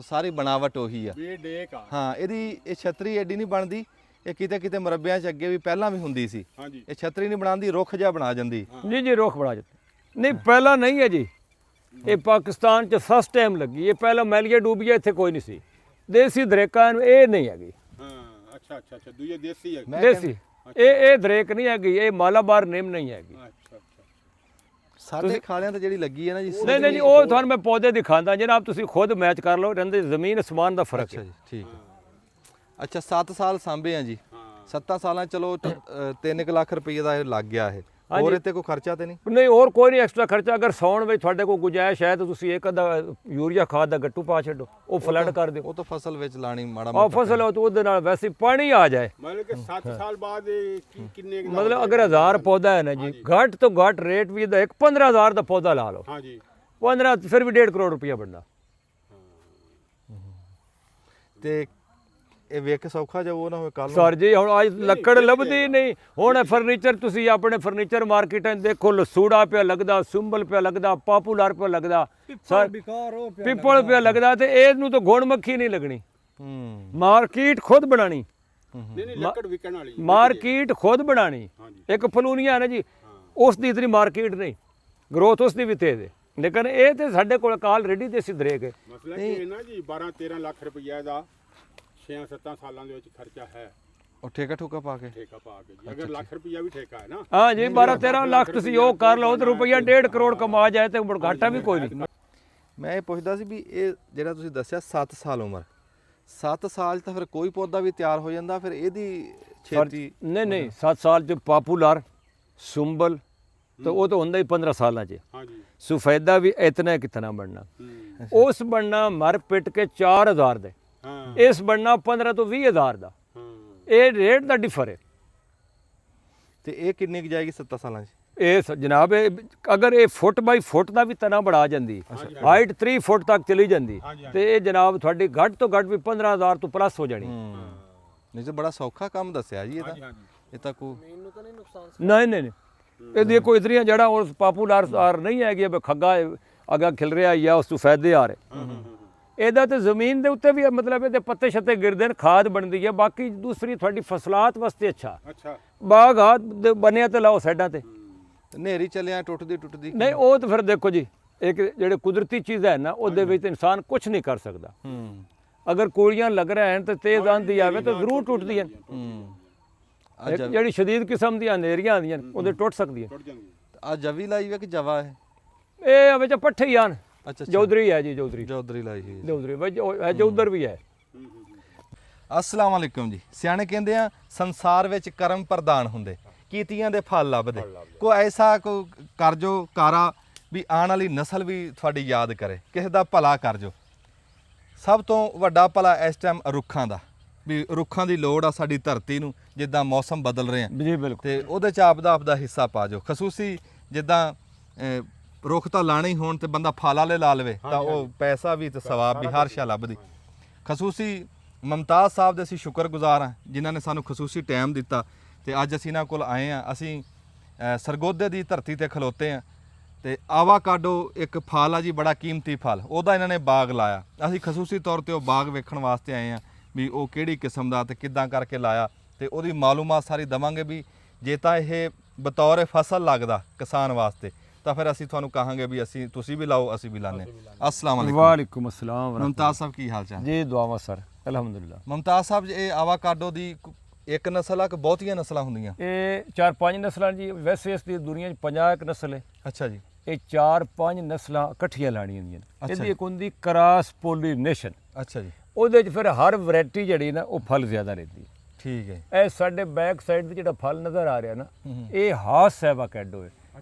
ਸਾਰੀ ਬਣਾਵਟ ਉਹੀ ਆ। ਵੀ ਇਹ ਡੇਕ ਆ। ਹਾਂ, ਇਹਦੀ ਇਹ ਛਤਰੀ ਐਡੀ ਨਹੀਂ ਬਣਦੀ, ਇਹ ਕਿਤੇ ਕਿਤੇ ਮੁਰੱਬਿਆਂ 'ਚ ਅੱਗੇ ਵੀ ਪਹਿਲਾਂ ਵੀ ਹੁੰਦੀ ਸੀ। ਹਾਂਜੀ ਇਹ ਛਤਰੀ ਨਹੀਂ ਬਣਾਉਂਦੀ, ਰੁੱਖ ਜਿਹਾ ਬਣਾ ਜਾਂਦੀ। ਜੀ ਜੀ ਰੋਖ ਬਣਾ ਦਿੱਤੇ। ਨਹੀਂ ਪਹਿਲਾਂ ਨਹੀਂ ਹੈ ਜੀ, ਇਹ ਪਾਕਿਸਤਾਨ 'ਚ ਫਸਟ ਟਾਈਮ ਲੱਗੀ। ਇਹ ਪਹਿਲਾਂ ਮੈਲੀਆ ਡੂਬੀਆ ਇੱਥੇ ਕੋਈ ਨਹੀਂ ਸੀ। ਦੇਸੀ ਦਰੇਕਾਂ ਨੂੰ ਇਹ ਨਹੀਂ ਹੈਗੀ। ਹਾਂ ਅੱਛਾ ਅੱਛਾ ਅੱਛਾ ਦੂਜੇ ਦੇਸੀ ਹੈ। ਮੈਂ ਦੇਸੀ ਇਹ ਦਰੇਕ ਨਹੀਂ ਹੈਗੀ, ਇਹ ਮਾਲਾਬਾਰ ਨੇਮ ਨਹੀਂ ਹੈਗੀ। ਅੱਛਾ ਅੱਛਾ ਸਾਡੇ ਖਾਲਿਆਂ ਤੇ ਜਿਹੜੀ ਲੱਗੀ ਹੈ ਨਾ ਜੀ, ਨਹੀਂ ਨਹੀਂ ਜੀ, ਉਹ ਤੁਹਾਨੂੰ ਮੈਂ ਪੌਦੇ ਦਿਖਾਉਂਦਾ ਜਨਾਬ, ਤੁਸੀਂ ਖੁਦ ਮੈਚ ਕਰ ਲਓ, ਰਹਿੰਦੇ ਜ਼ਮੀਨ ਅਸਮਾਨ ਦਾ ਫਰਕ ਅੱਛਾ ਹੈ। ਜੀ, ਠੀਕ ਹੈ। ਅੱਛਾ, 7 ਸਾਲ ਸਾਂਭੇ ਆ ਜੀ। 7 ਸਾਲਾਂ 'ਚ ਚਲੋ 3 ਲੱਖ ਰੁਪਏ ਦਾ ਇਹ ਲੱਗ ਗਿਆ ਇਹ। ਹੋਰ ਇੱਥੇ ਕੋਈ ਖਰਚਾ ਤੇ ਨਹੀਂ? ਨਹੀਂ ਹੋਰ ਕੋਈ ਨਹੀਂ ਐਕਸਟਰਾ ਖਰਚਾ। ਅਗਰ ਸੌਣ ਵਿੱਚ ਤੁਹਾਡੇ ਕੋਲ ਗੁੰਜਾਇਸ਼ ਹੈ ਤਾਂ ਤੁਸੀਂ ਇੱਕ ਅੱਧਾ ਯੂਰੀਆ ਖਾਦ ਦਾ ਗੱਟੂ ਪਾ ਛੱਡੋ, ਉਹ ਫਲੱਡ ਕਰ ਦਿਓ। ਉਹ ਤਾਂ ਫਸਲ ਵਿੱਚ ਲਾਣੀ ਮਾੜਾ ਆਹ ਮੋਟਾ। ਫਸਲ ਹੋ ਤਾਂ ਉਹਦੇ ਨਾਲ ਵੈਸੇ ਪਾਣੀ ਆ ਜਾਏ। ਮਤਲਬ ਕਿ 7 ਸਾਲ ਬਾਅਦ ਇਹ ਕਿੰਨੇ ਕੁ ਦਾ ਮਤਲਬ ਹੋ ਅਗਰ 1000 ਪੌਦਾ ਹੈ ਨਾ ਜੀ, ਘੱਟ ਤੋਂ ਘੱਟ ਰੇਟ ਵੀ ਇਹਦਾ 15,000 ਦਾ ਪੌਦਾ ਲਾ ਲਓ, ਹਾਂਜੀ 15 ਫਿਰ ਵੀ 1.5 ਕਰੋੜ ਰੁਪਇਆ ਬਣਦਾ। ਤੇ ਇਹ ਵੇਖ ਕੇ ਸੌਖਾ ਜਾ ਉਹ ਨਾ ਹੋਵੇ ਕੱਲ ਸਰ ਜੀ ਹੁਣ ਅੱਜ ਲੱਕੜ ਲੱਭਦੀ ਨਹੀਂ। ਹੁਣ ਇਹ ਫਰਨੀਚਰ ਤੁਸੀਂ ਆਪਣੇ ਫਰਨੀਚਰ ਮਾਰਕੀਟਾਂ 'ਚ ਦੇਖੋ, ਲਸੂੜਾ ਪਿਆ ਲੱਗਦਾ, ਸਿੰਬਲ ਪਿਆ ਲੱਗਦਾ, ਪਾਪੂਲਰ ਪਿਆ ਲੱਗਦਾ, ਸਰ ਬਿਕਾਰ ਹੋ ਪਿਆ ਪਿੱਪਲ ਪਿਆ ਲੱਗਦਾ, ਤੇ ਇਹਨੂੰ ਤਾਂ ਗੁਣ ਮੱਖੀ ਨਹੀਂ ਲੱਗਣੀ। ਹੂੰ ਮਾਰਕੀਟ ਖੁਦ ਬਣਾਣੀ, ਨਹੀਂ ਨਹੀਂ ਲੱਕੜ ਵਿਕਣ ਵਾਲੀ ਮਾਰਕੀਟ ਖੁਦ ਬਣਾਣੀ। ਹਾਂਜੀ ਇੱਕ ਫਲੂਨੀਆ ਹੈ ਨਾ ਜੀ, ਉਸ ਦੀ ਇਤਨੀ ਮਾਰਕੀਟ ਨਹੀਂ, ਗਰੋਥ ਉਸ ਦੀ ਵੀ ਤੇਜ਼ ਹੈ, ਲੇਕਿਨ ਇਹ ਤੇ ਸਾਡੇ ਕੋਲ ਆਲਰੇਡੀ ਦੇਸੀ ਦਰੇਕ ਹੈ। ਮਸਲਾ ਕੀ ਹੈ ਨਾ ਜੀ 12-13 ਲੱਖ ਰੁਪਈਆ ਦਾ 6-7 ਸਾਲਾਂ ਦੇ ਵਿੱਚ ਖਰਚਾ ਹੈ ਉਹ ਠੇਕਾ ਠੁਕਾ ਪਾ ਕੇ। ਠੇਕਾ ਪਾ ਕੇ ਜੀ। ਅਗਰ ਲੱਖ ਰੁਪਈਆ ਵੀ ਠੇਕਾ ਹੈ ਨਾ, ਹਾਂ ਜੀ 12-13 ਲੱਖ ਤੁਸੀਂ ਉਹ ਕਰ ਲਓ ਤੇ ਰੁਪਈਆ 1.5 ਕਰੋੜ ਕਮਾ ਜਾਏ ਤੇ ਘਾਟਾ ਵੀ ਕੋਈ ਨਹੀਂ। ਮੈਂ ਇਹ ਪੁੱਛਦਾ ਸੀ ਵੀ ਇਹ ਜਿਹੜਾ ਤੁਸੀਂ ਦੱਸਿਆ 7 ਸਾਲ ਉਮਰ, 7 ਸਾਲ 'ਚ ਤਾਂ ਫਿਰ ਕੋਈ ਪੌਦਾ ਵੀ ਤਿਆਰ ਹੋ ਜਾਂਦਾ, ਫਿਰ ਇਹਦੀ ਛੇਤੀ? ਨਹੀਂ ਨਹੀਂ 7 ਸਾਲ ਚ ਪਾਪੂਲਰ ਸੁੰਬਲ ਤਾਂ ਉਹ ਤਾਂ ਹੁੰਦਾ ਹੀ 15 ਸਾਲਾਂ 'ਚ। ਹਾਂਜੀ ਸਫੈਦਾ ਵੀ ਇਤਨਾ ਕਿਤਨਾ ਬਣਨਾ, ਉਸ ਬਣਨਾ ਮਰ ਪਿੱਟ ਕੇ 4000 ਦੇ, ਹਾਂ ਇਸ ਬਣਨਾ 15 ਤੋਂ 20,000 ਦਾ। ਹਾਂ ਇਹ ਰੇਟ ਦਾ ਡਿਫਰ ਹੈ। ਤੇ ਇਹ ਕਿੰਨੀ ਕੁ ਜਾਏਗੀ 7 ਸਾਲਾਂ 'ਚ? ਇਹ ਜਨਾਬ ਅਗਰ ਇਹ ਫੁੱਟ ਬਾਈ ਫੁੱਟ ਦਾ ਵੀ ਤਣਾ ਬੜਾ ਜਾਂਦੀ, ਹਾਈਟ 3 ਫੁੱਟ ਤੱਕ ਚਲੀ ਜਾਂਦੀ, ਤੇ ਇਹ ਜਨਾਬ ਤੁਹਾਡੀ ਘੱਟ ਤੋਂ ਘੱਟ ਵੀ 15,000 ਤੋਂ ਪਲੱਸ ਹੋ ਜਾਣੀ। ਨਹੀਂ ਤਾਂ ਬੜਾ ਸੌਖਾ ਕੰਮ ਦੱਸਿਆ ਜੀ ਇਹ ਤਾਂ। ਇਹ ਤਾਂ ਕੋ ਮੈਨੂੰ ਤਾਂ ਨਹੀਂ ਨੁਕਸਾਨ। ਨਹੀਂ ਨਹੀਂ ਨਹੀਂ, ਇਹਦੀ ਕੋਈ ਇਤਰੀਆਂ ਜੜਾ ਉਸ ਪਾਪੂਲਰ ਆਰ ਨਹੀਂ ਹੈਗੀ ਵੀ ਖੱਗਾ ਅਗਾ ਖਿਲ ਰਿਹਾ ਜਾਂ ਉਸ ਤੋਂ ਫਾਇਦੇ ਆ ਰਹੇ। ਇਹਦਾ ਤੇ ਜ਼ਮੀਨ ਦੇ ਉੱਤੇ ਵੀ ਮਤਲਬ ਇਹਦੇ ਪੱਤੇ ਛੱਤੇ ਗਿਰਦੇ ਨੇ, ਖਾਦ ਬਣਦੀ ਹੈ। ਬਾਕੀ ਦੂਸਰੀ ਤੁਹਾਡੀ ਫਸਲਾਤ ਵਾਸਤੇ ਅੱਛਾ ਬਾਗ ਹਾਥ ਬਣਿਆ ਤੇ ਲਾਓ ਸਾਈਡਾਂ ਤੇ। ਨੇਰੀ ਚੱਲਿਆ ਟੁੱਟਦੀ ਨਹੀਂ ਉਹ ਤਾਂ ਫਿਰ ਦੇਖੋ ਜੀ, ਇੱਕ ਜਿਹੜੇ ਕੁਦਰਤੀ ਚੀਜ਼ ਹੈ ਨਾ ਉਹਦੇ ਵਿੱਚ ਇਨਸਾਨ ਕੁਝ ਨਹੀਂ ਕਰ ਸਕਦਾ। ਅਗਰ ਕੋਲੀਆਂ ਲੱਗ ਰਹੇ ਹਨ ਤੇ ਤੇਜ਼ ਆਂਦੀ ਆਵੇ ਤਾਂ ਜ਼ਰੂਰ ਟੁੱਟਦੀਆਂ। ਜਿਹੜੀ ਸ਼ਦੀਦ ਕਿਸਮ ਦੀਆਂ ਹਨੇਰੀਆਂ ਆਉਂਦੀਆਂ ਉਹਦੇ ਟੁੱਟ ਸਕਦੀਆਂ। ਟੁੱਟ ਜਾਂਦੀ ਆ ਜਵੀ ਲਾਈ ਵੇ ਕਿ ਜਵਾ ਹੈ? ਇਹ ਵਿੱਚ ਪੱਠੇ ਹੀ ਹਨ। ਅੱਛਾ ਚੌਧਰੀ ਹੈ ਜੀ, ਚੌਧਰੀ ਚੌਧਰੀ ਲਾਈ ਹੋਈ ਹੈ। ਚੌਧਰੀ ਵਿੱਚ ਉਧਰ ਵੀ ਹੈ। ਅਸਲਾਮ ਵਾਲੇਕੁਮ ਜੀ। ਸਿਆਣੇ ਕਹਿੰਦੇ ਆ ਸੰਸਾਰ ਵਿੱਚ ਕਰਮ ਪ੍ਰਦਾਨ ਹੁੰਦੇ, ਕੀਤੀਆਂ ਦੇ ਫਲ ਲੱਭਦੇ। ਕੋਈ ਐਸਾ ਕੋ ਕਰ ਜੋ ਕਾਰਾ ਵੀ ਆਉਣ ਵਾਲੀ ਨਸਲ ਵੀ ਤੁਹਾਡੀ ਯਾਦ ਕਰੇ, ਕਿਸੇ ਦਾ ਭਲਾ ਕਰ ਜੋ। ਸਭ ਤੋਂ ਵੱਡਾ ਭਲਾ ਇਸ ਟਾਈਮ ਰੁੱਖਾਂ ਦਾ, ਵੀ ਰੁੱਖਾਂ ਦੀ ਲੋੜ ਆ ਸਾਡੀ ਧਰਤੀ ਨੂੰ, ਜਿੱਦਾਂ ਮੌਸਮ ਬਦਲ ਰਹੇ ਆ ਜੀ ਬਿਲਕੁਲ। ਤੇ ਉਹਦੇ ਚ ਆਪਦਾ ਹਿੱਸਾ ਪਾ ਜੋ। ਖਸੂਸੀ ਜਿੱਦਾਂ ਰੁੱਖ ਤਾਂ ਲਾਣੇ ਹੀ ਹੋਣ ਤੇ ਬੰਦਾ ਫਲ ਵਾਲੇ ਲਾ ਲਵੇ ਤਾਂ ਉਹ ਪੈਸਾ ਵੀ ਤੇ ਸਵਾਬ ਵੀ ਹਰ ਸ਼ੈ ਲੱਭਦੀ। ਖਸੂਸੀ ਮੁਮਤਾਜ਼ ਸਾਹਿਬ ਦੇ ਅਸੀਂ ਸ਼ੁਕਰਗੁਜ਼ਾਰ ਹਾਂ ਜਿਨ੍ਹਾਂ ਨੇ ਸਾਨੂੰ ਖਸੂਸੀ ਟਾਈਮ ਦਿੱਤਾ ਤੇ ਅੱਜ ਅਸੀਂ ਇਹਨਾਂ ਕੋਲ ਆਏ ਹਾਂ। ਅਸੀਂ ਸਰਗੋਧੇ ਦੀ ਧਰਤੀ ਤੇ ਖਲੋਤੇ ਹਾਂ ਤੇ ਆਵਾਕਾਡੋ ਇੱਕ ਫਲ ਆ ਜੀ, ਬੜਾ ਕੀਮਤੀ ਫਲ, ਉਹਦਾ ਇਹਨਾਂ ਨੇ ਬਾਗ ਲਾਇਆ। ਅਸੀਂ ਖਸੂਸੀ ਤੌਰ ਤੇ ਉਹ ਬਾਗ ਵੇਖਣ ਵਾਸਤੇ ਆਏ ਹਾਂ ਵੀ ਉਹ ਕਿਹੜੀ ਕਿਸਮ ਦਾ ਤੇ ਕਿੱਦਾਂ ਕਰਕੇ ਲਾਇਆ ਤੇ ਉਹਦੀ ਮਾਲੂਮਾਤ ਸਾਰੀ ਦਵਾਂਗੇ। ਵੀ ਜੇ ਤਾਂ ਇਹ ਬਤੌਰ ਫਸਲ ਲੱਗਦਾ ਕਿਸਾਨ ਵਾਸਤੇ ਤਾਂ ਫਿਰ ਅਸੀਂ ਤੁਹਾਨੂੰ ਕਹਾਂਗੇ ਵੀ ਤੁਸੀਂ ਵੀ ਲਾਓ, ਅਸੀਂ ਵੀ ਲਾਣੇ। अस्सलाम वालेकुम। ਵਾਲੇਕੁਮ अस्सलाम। ਮੁਮਤਾਜ਼ ਸਾਹਿਬ ਕੀ ਹਾਲ ਚਾਲ? ਜੀ ਦੁਆਵਾਂ ਸਰ, ਅਲਹਮਦੁਲਿਲਾ। ਮੁਮਤਾਜ਼ ਸਾਹਿਬ ਇਹ ਆਵਾਕਾਡੋ ਦੀ ਇੱਕ ਨਸਲ ਆ ਕਿ ਬਹੁਤੀਆਂ ਨਸਲਾਂ ਹੁੰਦੀਆਂ? ਇਹ 4-5 ਨਸਲਾਂ ਜੀ। ਵੈਸੇ ਇਸ ਦੀ ਦੁਨੀਆ 'ਚ 50 ਨਸਲ ਹੈ। ਅੱਛਾ ਜੀ। ਇਹ 4-5 ਨਸਲਾਂ ਇਕੱਠੀਆਂ ਲਾਣੀਆਂ ਹੁੰਦੀਆਂ ਨੇ। ਅੱਛਾ ਇਹਦੀ ਇੱਕ ਹੁੰਦੀ ਕ੍ਰਾਸ ਪੋਲੀਨੇਸ਼ਨ। ਅੱਛਾ ਜੀ। ਉਹਦੇ 'ਚ ਫਿਰ ਹਰ ਵੈਰਾਈਟੀ ਜਿਹੜੀ ਨਾ ਉਹ ਫਲ ਜ਼ਿਆਦਾ ਲੈਂਦੀ ਹੈ। ਠੀਕ ਹੈ। ਇਹ ਸਾਡੇ ਬੈਕ ਸਾਈਡ ਤੇ ਜਿਹੜਾ ਫਲ ਨਜ਼ਰ ਆ ਰਿਹਾ ਨਾ, ਇਹ ਹਾਸ ਐਵਾਕੈਡੋ ਹੈ।